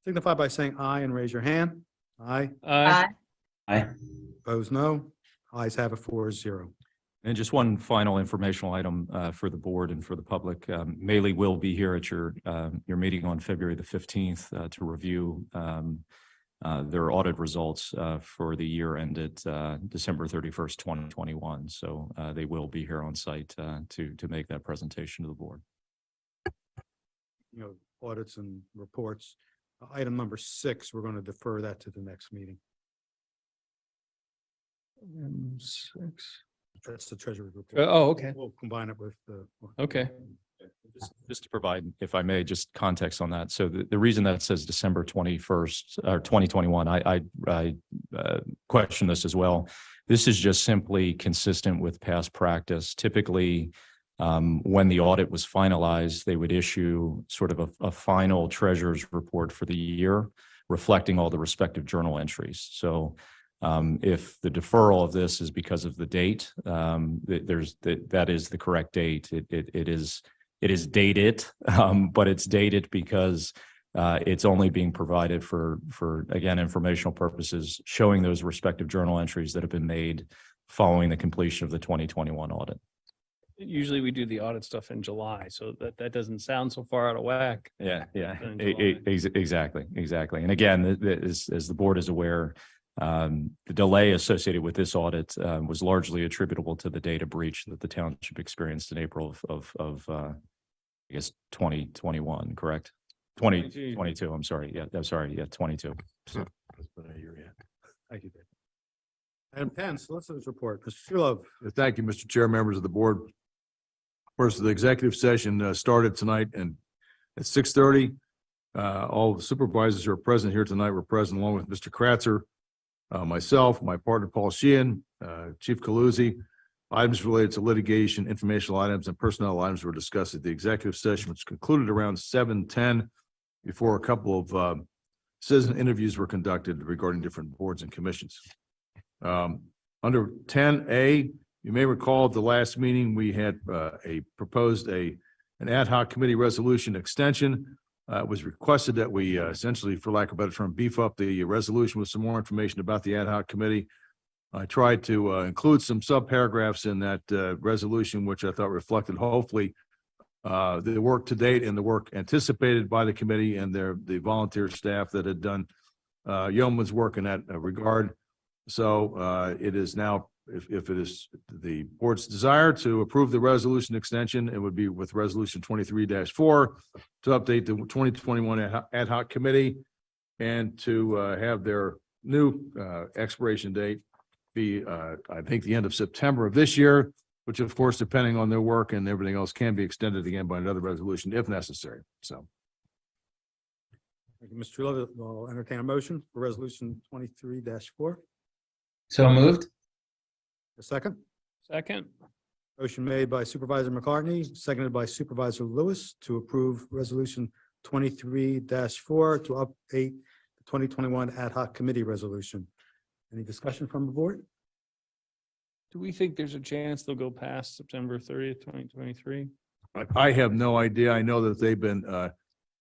signify by saying aye and raise your hand. Aye. Aye. Aye. Opposed, no. Ayes have it 4-0. And just one final informational item for the board and for the public. Maley will be here at your meeting on February the 15th to review their audit results for the year ended December 31st, 2021. So they will be here on site to make that presentation to the board. You know, audits and reports. Item number 6, we're going to defer that to the next meeting. 6. That's the treasury report. Oh, okay. We'll combine it with the. Okay. Just to provide, if I may, just context on that. So the reason that says December 21st or 2021, I question this as well. This is just simply consistent with past practice. Typically, when the audit was finalized, they would issue sort of a final treasurer's report for the year, reflecting all the respective journal entries. So if the deferral of this is because of the date, that is the correct date. It is dated, but it's dated because it's only being provided for again, informational purposes, showing those respective journal entries that have been made following the completion of the 2021 audit. Usually we do the audit stuff in July, so that doesn't sound so far out of whack. Yeah, In exactly. And again, as the board is aware, the delay associated with this audit was largely attributable to the data breach that the township experienced in April of I guess 2021, correct? 22, I'm sorry. Yeah, I'm sorry. Yeah, 22. Thank you, Dave. Item 10, solicitors report. Mr. Shulo. Thank you, Mr. Chair, members of the board. First, the executive session started tonight and at 6:30. All the supervisors who are present here tonight were present along with Mr. Kratzer, myself, my partner Paul Sheehan, Chief Caluzzi. Items related to litigation, informational items, and personnel items were discussed at the executive session, which concluded around 7:10 before a couple of citizen interviews were conducted regarding different boards and commissions. Under 10A, you may recall at the last meeting, we had proposed an ad hoc committee resolution extension. It was requested that we essentially, for lack of a better term, beef up the resolution with some more information about the ad hoc committee. I tried to include some subparagraphs in that resolution, which I thought reflected hopefully the work to date and the work anticipated by the committee and the volunteer staff that had done yeoman's work in that regard. So it is now, if it is the board's desire to approve the resolution extension, it would be with resolution 23-4 to update the 2021 ad hoc committee and to have their new expiration date be, I think, the end of September of this year, which of course, depending on their work and everything else, can be extended again by another resolution if necessary. So. Thank you, Mr. Shulo. I'll entertain a motion for resolution 23-4. So moved. A second. Second. Motion made by Supervisor McCartney, seconded by Supervisor Lewis to approve resolution 23-4 to update the 2021 ad hoc committee resolution. Any discussion from the board? Do we think there's a chance they'll go past September 30th, 2023? I have no idea. I know that they've been, the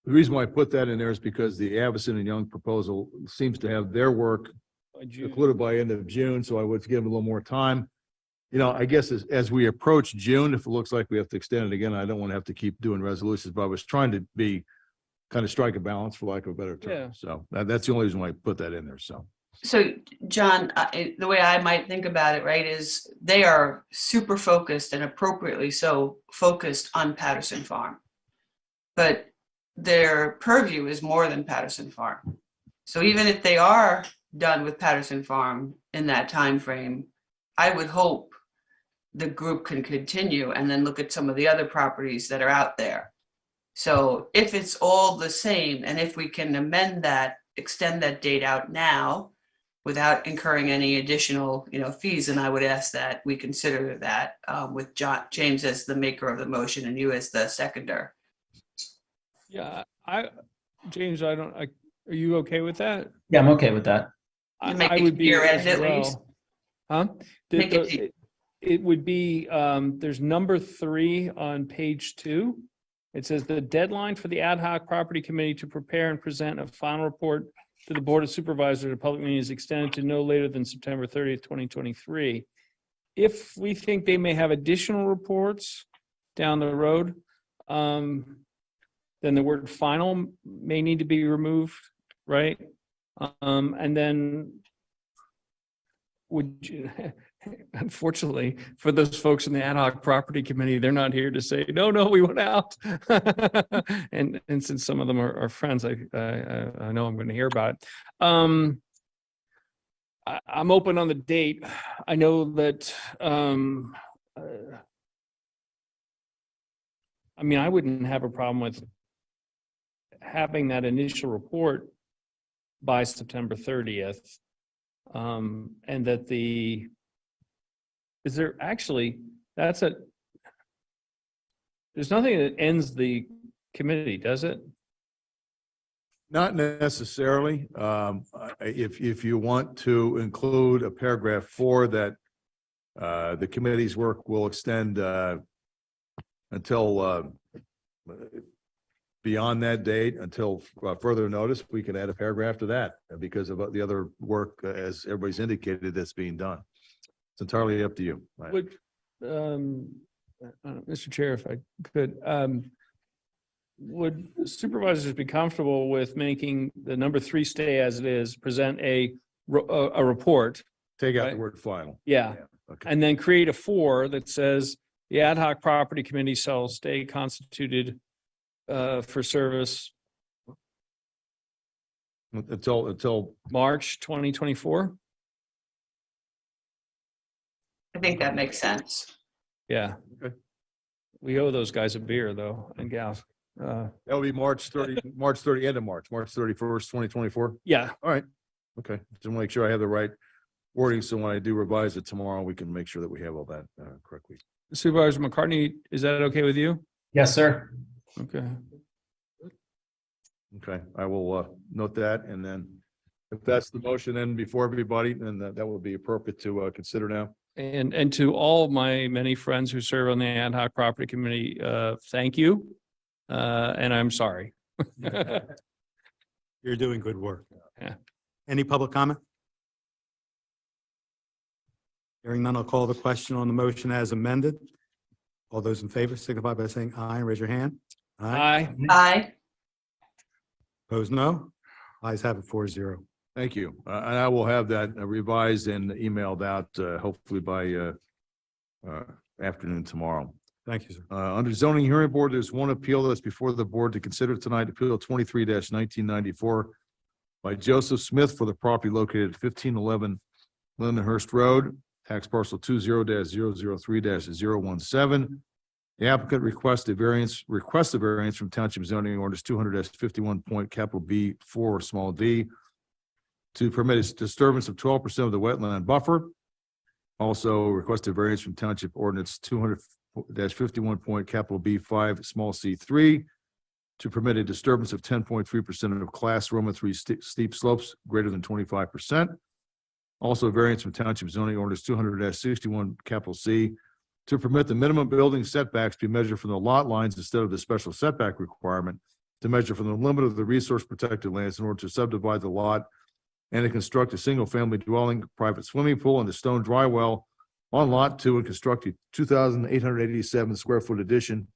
reason why I put that in there is because the Avison and Young proposal seems to have their work concluded by end of June, so I would give them a little more time. You know, I guess as we approach June, if it looks like we have to extend it again, I don't want to have to keep doing resolutions, but I was trying to be kind of strike a balance for lack of a better term. Yeah. So that's the only reason why I put that in there. So, John, the way I might think about it, right, is they are super focused and appropriately so focused on Patterson Farm. But their purview is more than Patterson Farm. So even if they are done with Patterson Farm in that time frame, I would hope the group can continue and then look at some of the other properties that are out there. So if it's all the same, and if we can amend that, extend that date out now without incurring any additional, fees, and I would ask that we consider that with James as the maker of the motion and you as the seconder. Yeah, James, are you okay with that? Yeah, I'm okay with that. You make I it would be year as end at well. least. Huh? Make it- It would be, there's number 3 on page 2. It says the deadline for the ad hoc property committee to prepare and present a final report to the Board of Supervisors at a public meeting is extended to no later than September 30th, 2023. If we think they may have additional reports down the road, then the word final may need to be removed, right? And then would you, unfortunately, for those folks in the ad hoc property committee, they're not here to say, no, we went out. and since some of them are friends, I know I'm going to hear about it. I'm open on the date. I know that, I wouldn't have a problem with having that initial report by September 30th. And that is there actually, there's nothing that ends the committee, does it? Not necessarily. If you want to include a paragraph 4 that the committee's work will extend until beyond that date, until further notice, we can add a paragraph to that because of the other work, as everybody's indicated, that's being done. It's entirely up to you. Would, Mr. Chair, if I could, would supervisors be comfortable with making the number 3 stay as it is, present a report? Take out right? the word final. Yeah. Okay. And then create a 4 that says the ad hoc property committee shall stay constituted for service Until, March 2024. I think that makes sense. Yeah. Okay. We owe those guys a beer though, and gals. that'll be March 30, end of March, March 31st, 2024. Yeah, All right. Okay. Just want to make sure I have the right wording. So when I do revise it tomorrow, we can make sure that we have all that correctly. Supervisor McCartney, is that okay with you? Yes, sir. Okay. Okay. I will note that. And then if that's the motion then before everybody, then that would be appropriate to consider now. And to all my many friends who serve on the ad hoc property committee, thank you. And I'm sorry. You're doing good work. Yeah. Any public comment? Hearing none, I'll call the question on the motion as amended. All those in favor signify by saying aye. Raise your hand. Aye. Aye. Opposed, no. Ayes have it 4-0. Thank you. And I will have that revised and emailed out hopefully by afternoon tomorrow. Thank you, sir. Under zoning hearing board, there's one appeal that's before the board to consider tonight, Appeal 23-1994 by Joseph Smith for the property located at 1511 Lindenhurst Road, tax parcel 20-003-017. The applicant requests a variance from Township Zoning Ordinance 200-51 point capital B 4 small d to permit a disturbance of 12% of the wetland buffer. Also request a variance from Township Ordinance 200-51 point capital B 5 small c 3 to permit a disturbance of 10.3% of class Roman 3 steep slopes greater than 25%. Also a variance from Township Zoning Ordinance 200-61 capital C to permit the minimum building setbacks be measured from the lot lines instead of the special setback requirement to measure from the limit of the resource protected lands in order to subdivide the lot and to construct a single-family dwelling, private swimming pool, and a stone dry well on Lot 2 and construct a 2,887 square foot addition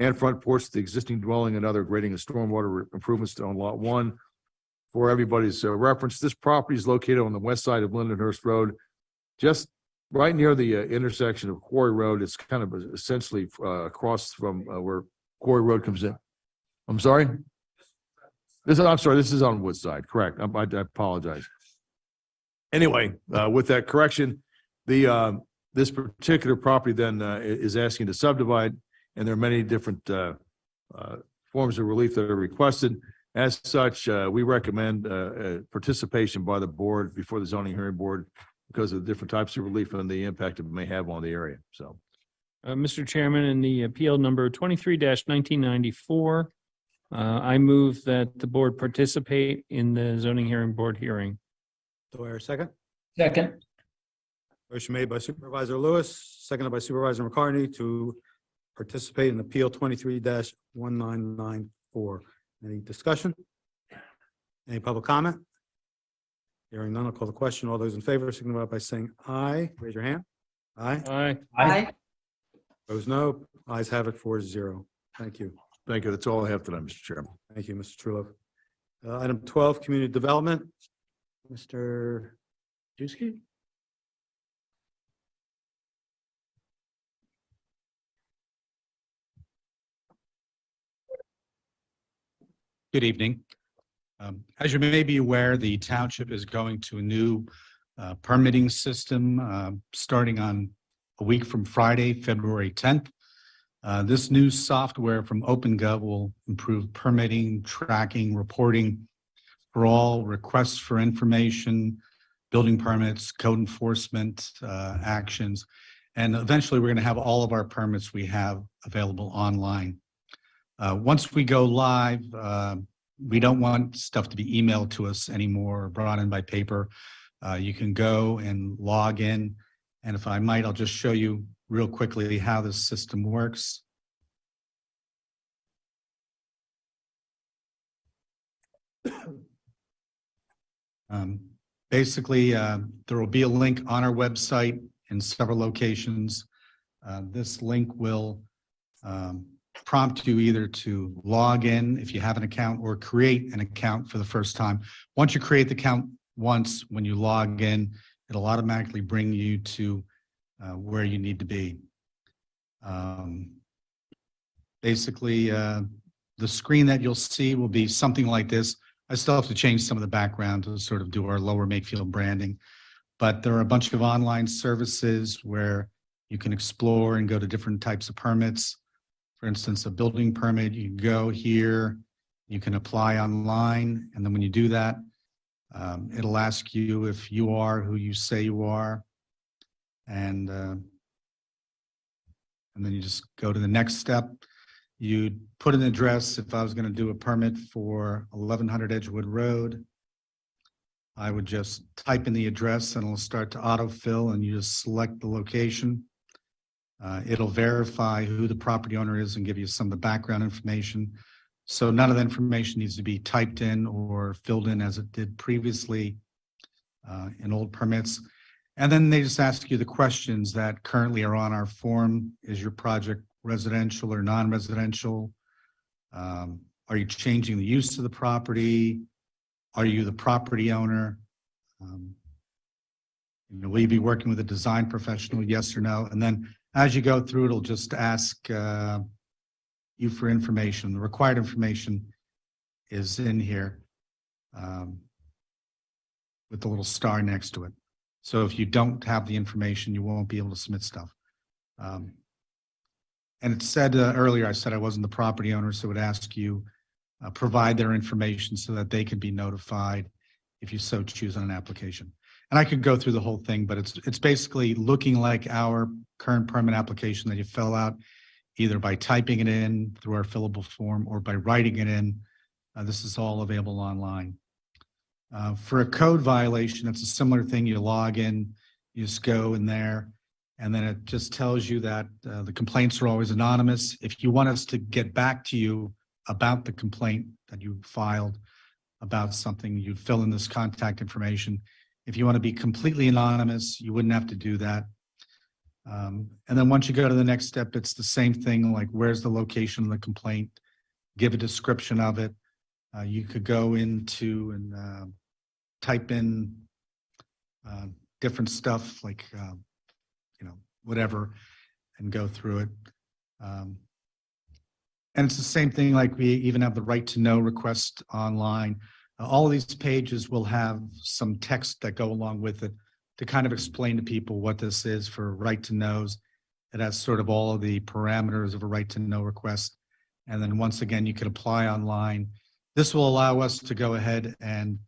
and front porch to the existing dwelling and other grading and stormwater improvements on Lot 1. For everybody's reference, this property is located on the west side of Lindenhurst Road, just right near the intersection of Quarry Road. It's kind of essentially across from where Quarry Road comes in. I'm sorry? This is on Woodside, correct. I apologize. Anyway, with that correction, this particular property then is asking to subdivide, and there are many different forms of relief that are requested. As such, we recommend participation by the board before the zoning hearing board because of the different types of relief and the impact it may have on the area. So, Mr. Chairman, in the appeal number 23-1994, I move that the board participate in the zoning hearing board hearing. Do I hear a second? Second. Motion made by Supervisor Lewis, seconded by Supervisor McCartney to participate in Appeal 23-1994. Any discussion? Any public comment? Hearing none, I'll call the question. All those in favor signify by saying aye. Raise your hand. Aye. Aye. Aye. Opposed, no. Ayes have it 4-0. Thank you. thank you. That's all I have tonight, Mr. Chairman. Thank you, Mr. Trulove. Item 12, Community Development. Mr. Juski? Good evening. As you may be aware, the township is going to a new permitting system starting on a week from Friday, February 10th. This new software from OpenGov will improve permitting, tracking, reporting for all requests for information, building permits, code enforcement actions, and eventually we're going to have all of our permits we have available online. Once we go live, we don't want stuff to be emailed to us anymore or brought in by paper. You can go and log in. And if I might, I'll just show you real quickly how this system works. Basically, there will be a link on our website in several locations. This link will prompt you either to log in if you have an account or create an account for the first time. Once you create the account once, when you log in, it'll automatically bring you to where you need to be. Basically, the screen that you'll see will be something like this. I still have to change some of the background to sort of do our Lower Makefield branding. But there are a bunch of online services where you can explore and go to different types of permits. For instance, a building permit, you go here, you can apply online, and then when you do that, it'll ask you if you are who you say you are. And then you just go to the next step. You'd put an address. If I was going to do a permit for 1100 Edgewood Road, I would just type in the address and it'll start to autofill, and you just select the location. It'll verify who the property owner is and give you some of the background information. So none of the information needs to be typed in or filled in as it did previously in old permits. And then they just ask you the questions that currently are on our form. Is your project residential or non-residential? Are you changing the use of the property? Are you the property owner? Will you be working with a design professional? Yes or no? And then as you go through, it'll just ask you for information. The required information is in here with the little star next to it. So if you don't have the information, you won't be able to submit stuff. And it said earlier, I said I wasn't the property owner, so it would ask you provide their information so that they can be notified if you so choose on an application. And I could go through the whole thing, but it's basically looking like our current permit application that you fill out either by typing it in through our fillable form or by writing it in. This is all available online. For a code violation, it's a similar thing. You log in, you just go in there, and then it just tells you that the complaints are always anonymous. If you want us to get back to you about the complaint that you filed about something, you fill in this contact information. If you want to be completely anonymous, you wouldn't have to do that. And then once you go to the next step, it's the same thing, like where's the location of the complaint, give a description of it. You could go into and type in different stuff like, whatever, and go through it. And it's the same thing, like we even have the right to know request online. All of these pages will have some text that go along with it to kind of explain to people what this is for right to knows. It has sort of all of the parameters of a right to know request. And then once again, you can apply online. This will allow us to go ahead and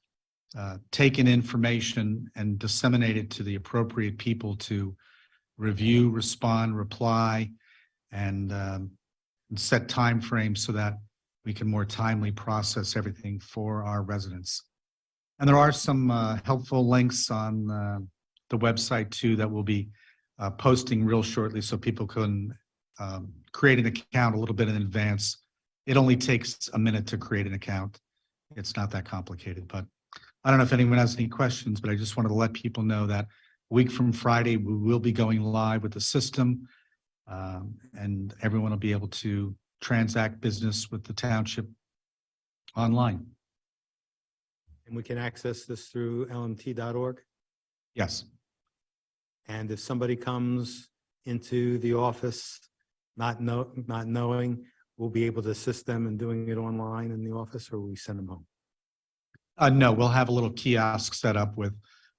take in information and disseminate it to the appropriate people to review, respond, reply, and set time frames so that we can more timely process everything for our residents. And there are some helpful links on the website too that we'll be posting real shortly so people can create an account a little bit in advance. It only takes a minute to create an account. It's not that complicated, but I don't know if anyone has any questions, but I just wanted to let people know that a week from Friday, we will be going live with the system, and everyone will be able to transact business with the township online. And we can access this through lmt.org. Yes. And if somebody comes into the office not knowing, we'll be able to assist them in doing it online in the office, or we send them home? No, we'll have a little kiosk set up with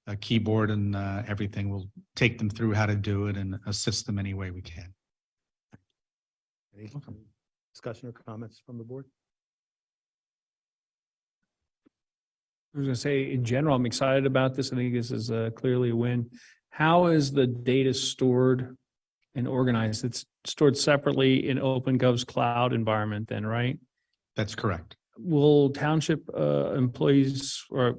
a keyboard and everything. We'll take them through how to do it and assist them any way we can. Any discussion or comments from the board? I was going to say, in general, I'm excited about this. I think this is clearly a win. How is the data stored and organized? It's stored separately in OpenGov's cloud environment then, right? That's correct. Will township employees, or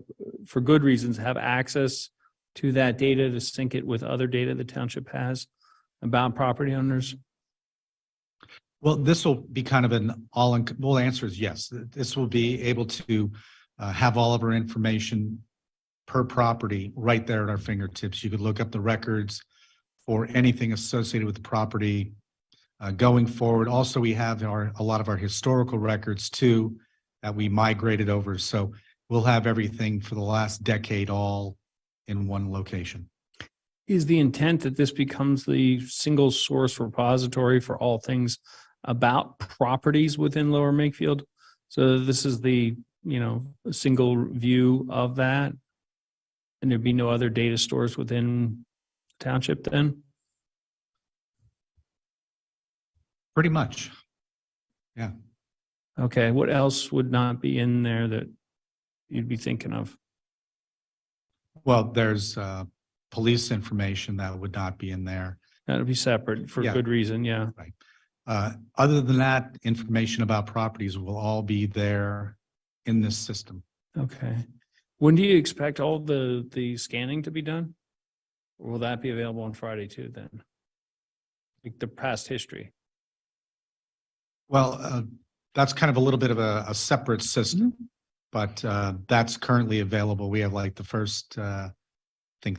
for good reasons, have access to that data to sync it with other data the township has about property owners? Well, this will be kind of an well, the answer is yes. This will be able to have all of our information per property right there at our fingertips. You could look up the records for anything associated with the property going forward. Also, we have a lot of our historical records too that we migrated over. So we'll have everything for the last decade all in one location. Is the intent that this becomes the single source repository for all things about properties within Lower Makefield? So this is the a single view of that? And there'd be no other data stores within township then? Pretty much. Yeah. Okay, what else would not be in there that you'd be thinking of? Well, there's police information that would not be in there. That'd be separate for Yeah. good reason, yeah. Other than that, information about properties will all be there in this system. Okay. When do you expect all the scanning to be done? Or will that be available on Friday too then? Like the past history? Well, that's kind of a little bit of a separate system, but that's currently available. We have like the first, I think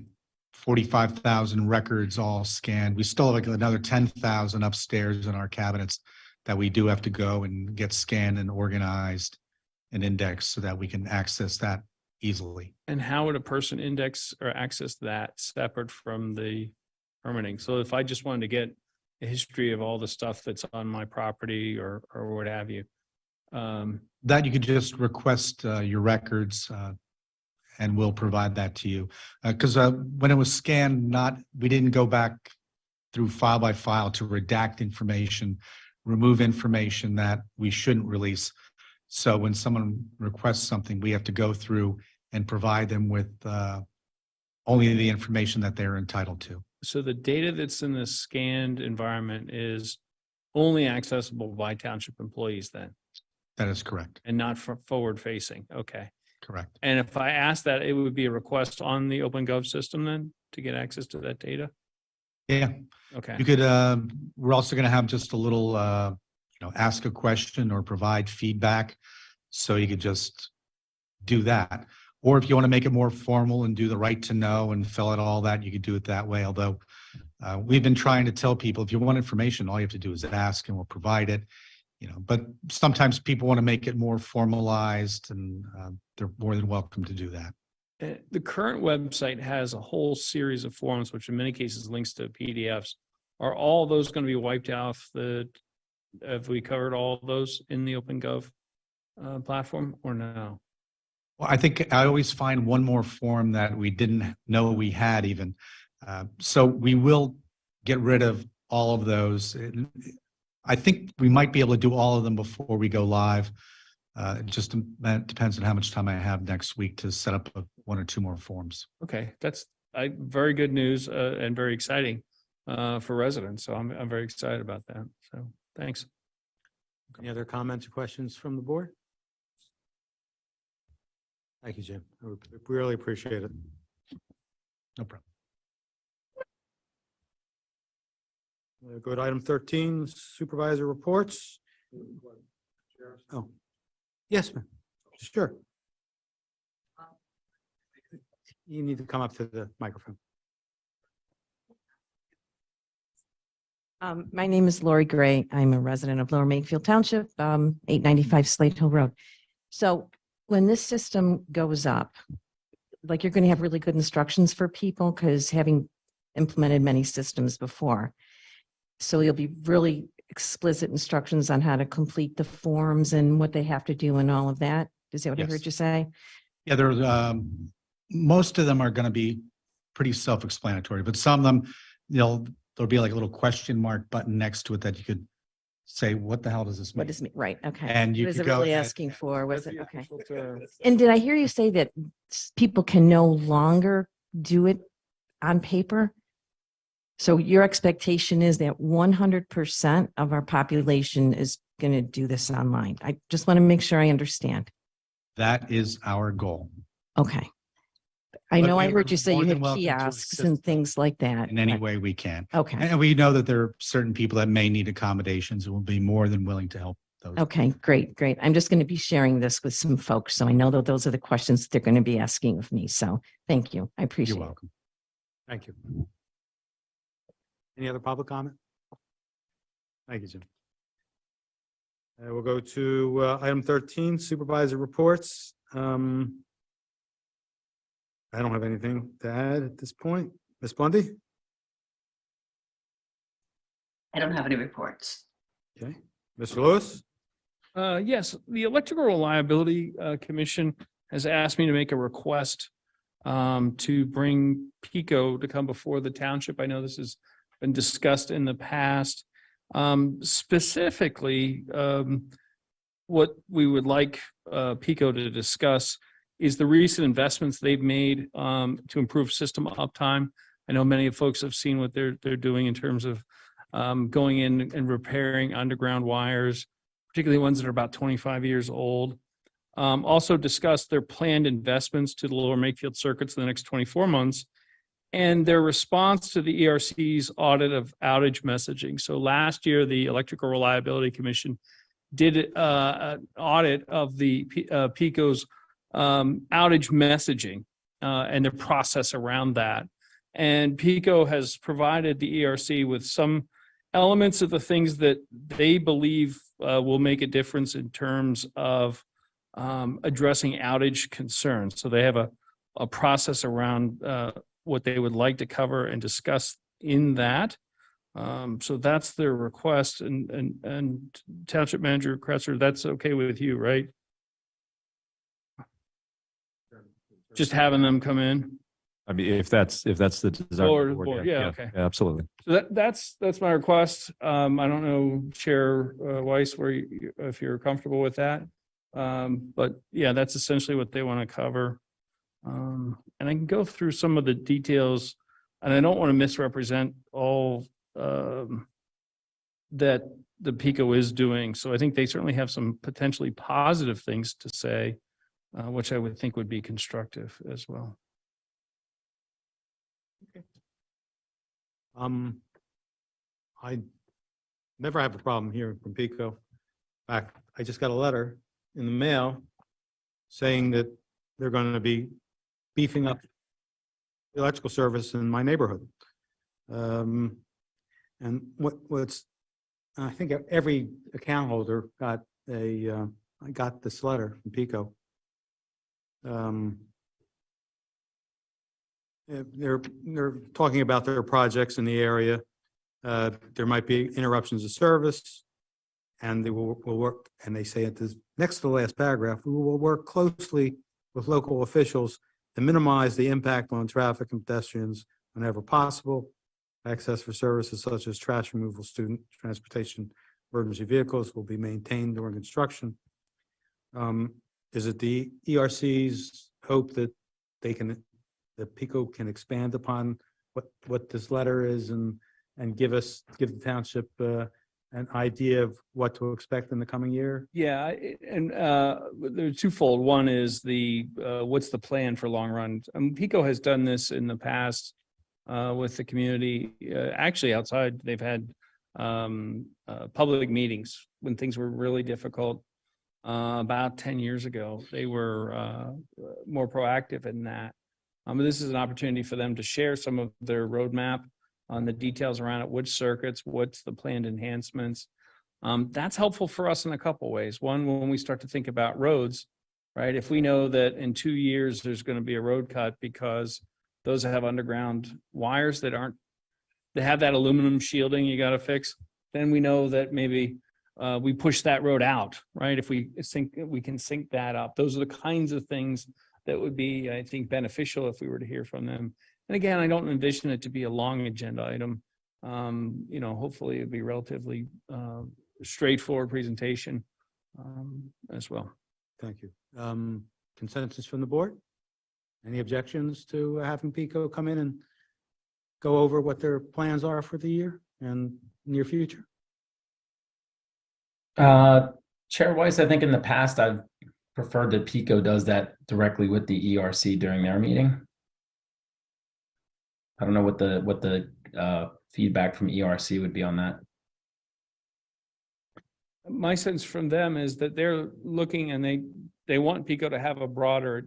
45,000 records all scanned. We still have like another 10,000 upstairs in our cabinets that we do have to go and get scanned and organized and indexed so that we can access that easily. And how would a person index or access that separate from the permitting? So if I just wanted to get a history of all the stuff that's on my property or what have you. That you could just request your records and we'll provide that to you. Because when it was scanned, we didn't go back through file by file to redact information, remove information that we shouldn't release. So when someone requests something, we have to go through and provide them with only the information that they're entitled to. So the data that's in the scanned environment is only accessible by township employees then, That is correct. and not forward facing. Okay. Correct. And if I asked that, it would be a request on the OpenGov system then to get access to that data? Yeah. Okay. You could, we're also going to have just a little, ask a question or provide feedback. So you could just do that. Or if you want to make it more formal and do the right to know and fill out all that, you could do it that way. Although we've been trying to tell people, if you want information, all you have to do is ask and we'll provide it. But sometimes people want to make it more formalized and they're more than welcome to do that. The current website has a whole series of forms, which in many cases links to PDFs. Are all those going to be wiped off have we covered all those in the OpenGov platform or no? Well, I think I always find one more form that we didn't know we had even. So we will get rid of all of those. I think we might be able to do all of them before we go live. It just depends on how much time I have next week to set up one or two more forms. Okay, that's very good news and very exciting for residents. So I'm very excited about that. So thanks. Any other comments or questions from the board? Thank you, Jim. We really appreciate it. No problem. Go to item 13, supervisor reports. Oh, yes, ma'am. Sure. You need to come up to the microphone. My name is Lori Gray. I'm a resident of Lower Makefield Township, 895 Slate Hill Road. So when this system goes up, like you're going to have really good instructions for people because having implemented many systems before. So you'll be really explicit instructions on how to complete the forms and what they have to do and all of that. Is that what I Yes. heard you say? Yeah, most of them are going to be pretty self-explanatory, but some of them, there'll be like a little question mark button next to it that you could say, what the hell does this mean? What does it mean? Right. Okay. And you What is could it go really ahead- asking for? Was it? Okay. Okay. And did I hear you say that people can no longer do it on paper? So your expectation is that 100% of our population is going to do this online. I just want to make sure I understand. That is our goal. Okay. I But know I we heard are you say more you than had welcome to kiosks assist and things like that. in any but- way we can. Okay. And we know that there are certain people that may need accommodations and we'll be more than willing to help those. Okay, great, great. I'm just going to be sharing this with some folks. So I know that those are the questions they're going to be asking of me. So thank you. I appreciate You're it. welcome. Thank you. Any other public comment? Thank you, Jim. We'll go to item 13, supervisor reports. I don't have anything to add at this point. Ms. Bundy? I don't have any reports. Okay. Mr. Lewis? Yes, the Electrical Reliability Commission has asked me to make a request to bring PICO to come before the township. I know this has been discussed in the past. Specifically, what we would like PICO to discuss is the recent investments they've made to improve system uptime. I know many folks have seen what they're doing in terms of going in and repairing underground wires, particularly ones that are about 25 years old. Also discuss their planned investments to the Lower Makefield circuits in the next 24 months and their response to the ERC's audit of outage messaging. So last year, the Electrical Reliability Commission did an audit of the PICO's outage messaging and the process around that. And PICO has provided the ERC with some elements of the things that they believe will make a difference in terms of addressing outage concerns. So they have a process around what they would like to cover and discuss in that. So that's their request. And Township Manager Kretzer, that's okay with you, right? Just having them come in. I mean, if that's the desire. of the board, Yeah, okay. Absolutely. So that's my request. I don't know, Chair Weiss, if you're comfortable with that. But yeah, that's essentially what they want to cover. And I can go through some of the details, and I don't want to misrepresent all that the PICO is doing. So I think they certainly have some potentially positive things to say, which I would think would be constructive as well. I never have a problem hearing from PICO. In fact, I just got a letter in the mail saying that they're going to be beefing up the electrical service in my neighborhood. And what's, I think every account holder got I got this letter from PICO. They're talking about their projects in the area. There might be interruptions of service, and they will work. And they say at the next to the last paragraph, we will work closely with local officials to minimize the impact on traffic and pedestrians whenever possible. Access for services such as trash removal, student transportation, emergency vehicles will be maintained during construction. Is it the ERC's hope that that PICO can expand upon what this letter is and give the township an idea of what to expect in the coming year? Yeah, and they're twofold. One is what's the plan for long run? PICO has done this in the past with the community. Actually, outside, they've had public meetings when things were really difficult. About 10 years ago, they were more proactive in that. This is an opportunity for them to share some of their roadmap on the details around it, which circuits, what's the planned enhancements. That's helpful for us in a couple ways. One, when we start to think about roads, right? If we know that in 2 years there's going to be a road cut because those that have underground wires that have that aluminum shielding you got to fix, then we know that maybe we push that road out, right? If we can sync that up. Those are the kinds of things that would be, I think, beneficial if we were to hear from them. And again, I don't envision it to be a long agenda item. Hopefully it'd be relatively straightforward presentation as well. Thank you. Consensus from the board? Any objections to having PICO come in and go over what their plans are for the year and near future? Chair Weiss, I think in the past I've preferred that PICO does that directly with the ERC during their meeting. I don't know what the feedback from ERC would be on that. My sense from them is that they're looking and they want PICO to have a broader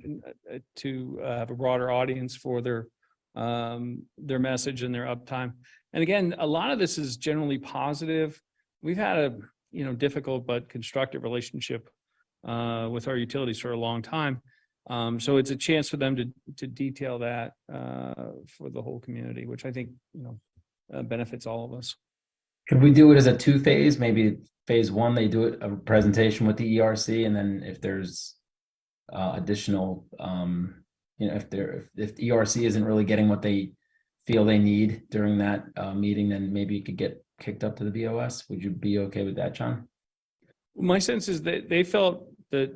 audience for their message and their uptime. And again, a lot of this is generally positive. We've had a difficult but constructive relationship with our utilities for a long time. So it's a chance for them to detail that for the whole community, which I think benefits all of us. Could we do it as a two-phase? Maybe phase one, they do it, a presentation with the ERC, and then if there's additional, if the ERC isn't really getting what they feel they need during that meeting, then maybe it could get kicked up to the BOS. Would you be okay with that, John? My sense is that they felt that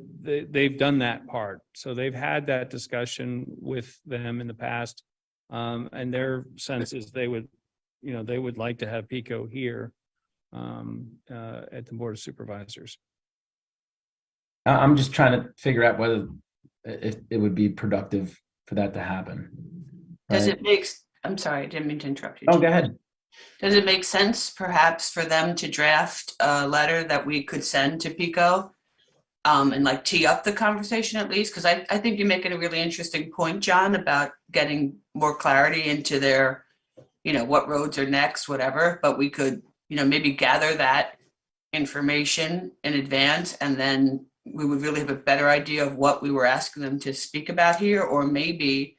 they've done that part. So they've had that discussion with them in the past. And their sense is they would like to have PICO here at the Board of Supervisors. I'm just trying to figure out whether if it would be productive for that to happen. Does right? it make, I'm sorry, I didn't mean to interrupt you. Oh, go ahead. Does it make sense perhaps for them to draft a letter that we could send to PICO? And like tee up the conversation at least? Because I think you're making a really interesting point, John, about getting more clarity into their, what roads are next, whatever, but we could, maybe gather that information in advance, and then we would really have a better idea of what we were asking them to speak about here, or maybe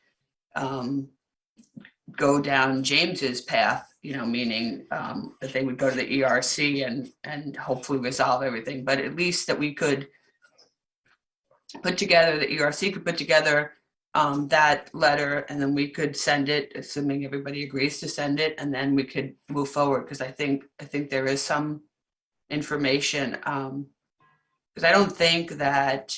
go down James's path, meaning that they would go to the ERC and hopefully resolve everything, but at least that we could put together, the ERC could put together that letter, and then we could send it, assuming everybody agrees to send it, and then we could move forward, because I think there is some information, because I don't think that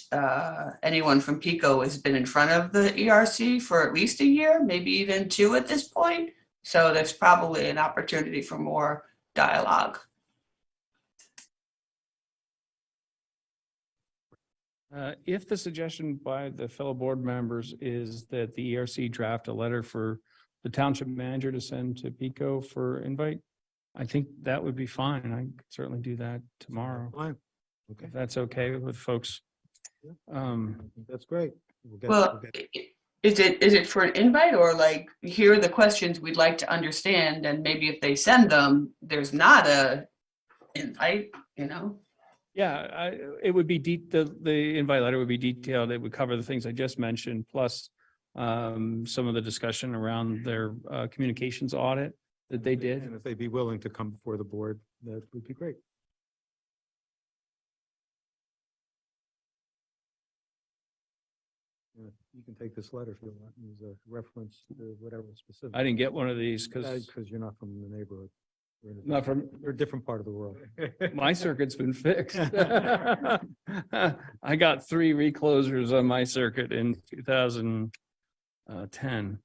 anyone from PICO has been in front of the ERC for at least a year, maybe even 2 at this point. So there's probably an opportunity for more dialogue. If the suggestion by the fellow board members is that the ERC draft a letter for the township manager to send to PICO for invite, I think that would be fine. I could certainly do that tomorrow. Fine. Okay. If that's okay with folks. That's great. Is it for an invite, or like, here are the questions we'd like to understand, and maybe if they send them, there's not a invite, Yeah, it would be the invite letter would be detailed. It would cover the things I just mentioned, plus some of the discussion around their communications audit that they did. And if they'd be willing to come before the board, that would be great. You can take this letter if you want, use a reference to whatever specific. I didn't get one of these because You're not from the neighborhood. not from You're a different part of the world. my circuit's been fixed. I got 3 reclosures on my circuit in 2010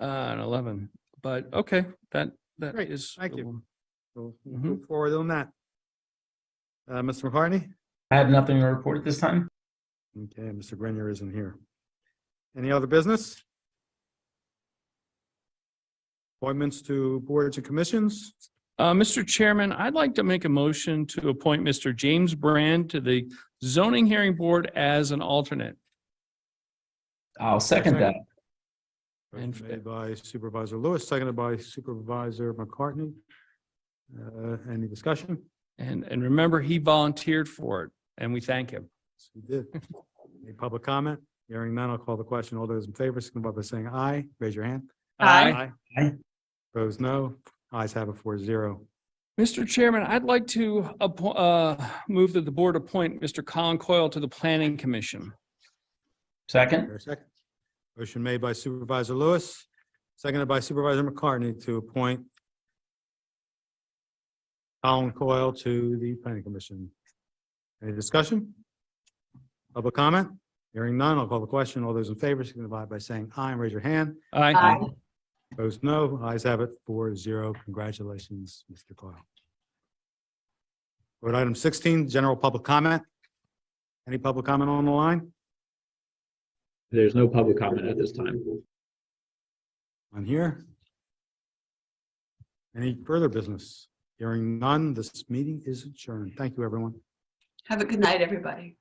and 11. But okay, that Great. is. Thank you. We'll Mhm. move forward on that. Mr. McCartney? I have nothing to report at this time. Okay, Mr. Grenier isn't here. Any other business? Appointments to boards and commissions? Mr. Chairman, I'd like to make a motion to appoint Mr. James Brand to the zoning hearing board as an alternate. I'll second that. Motion made by Supervisor Lewis, seconded by Supervisor McCartney. Any discussion? And remember, he volunteered for it, and we thank him. Yes, we did. Any public comment? Hearing none, I'll call the question. All those in favor, signify by saying aye. Raise your hand. Aye. Aye. Opposed, no. Ayes have it 4-0. Mr. Chairman, I'd like to move that the board appoint Mr. Colin Coyle to the Planning Commission. Second. There a second? Motion made by Supervisor Lewis, seconded by Supervisor McCartney to appoint Colin Coyle to the Planning Commission. Any discussion? Public comment? Hearing none, I'll call the question. All those in favor, signify by saying aye and raise your hand. Aye. Opposed, no. Ayes have it 4-0. Congratulations, Mr. Coyle. Vote item 16, general public comment. Any public comment on the line? There's no public comment at this time. On here? Any further business? Hearing none, this meeting is adjourned. Thank you, everyone. Have a good night, everybody.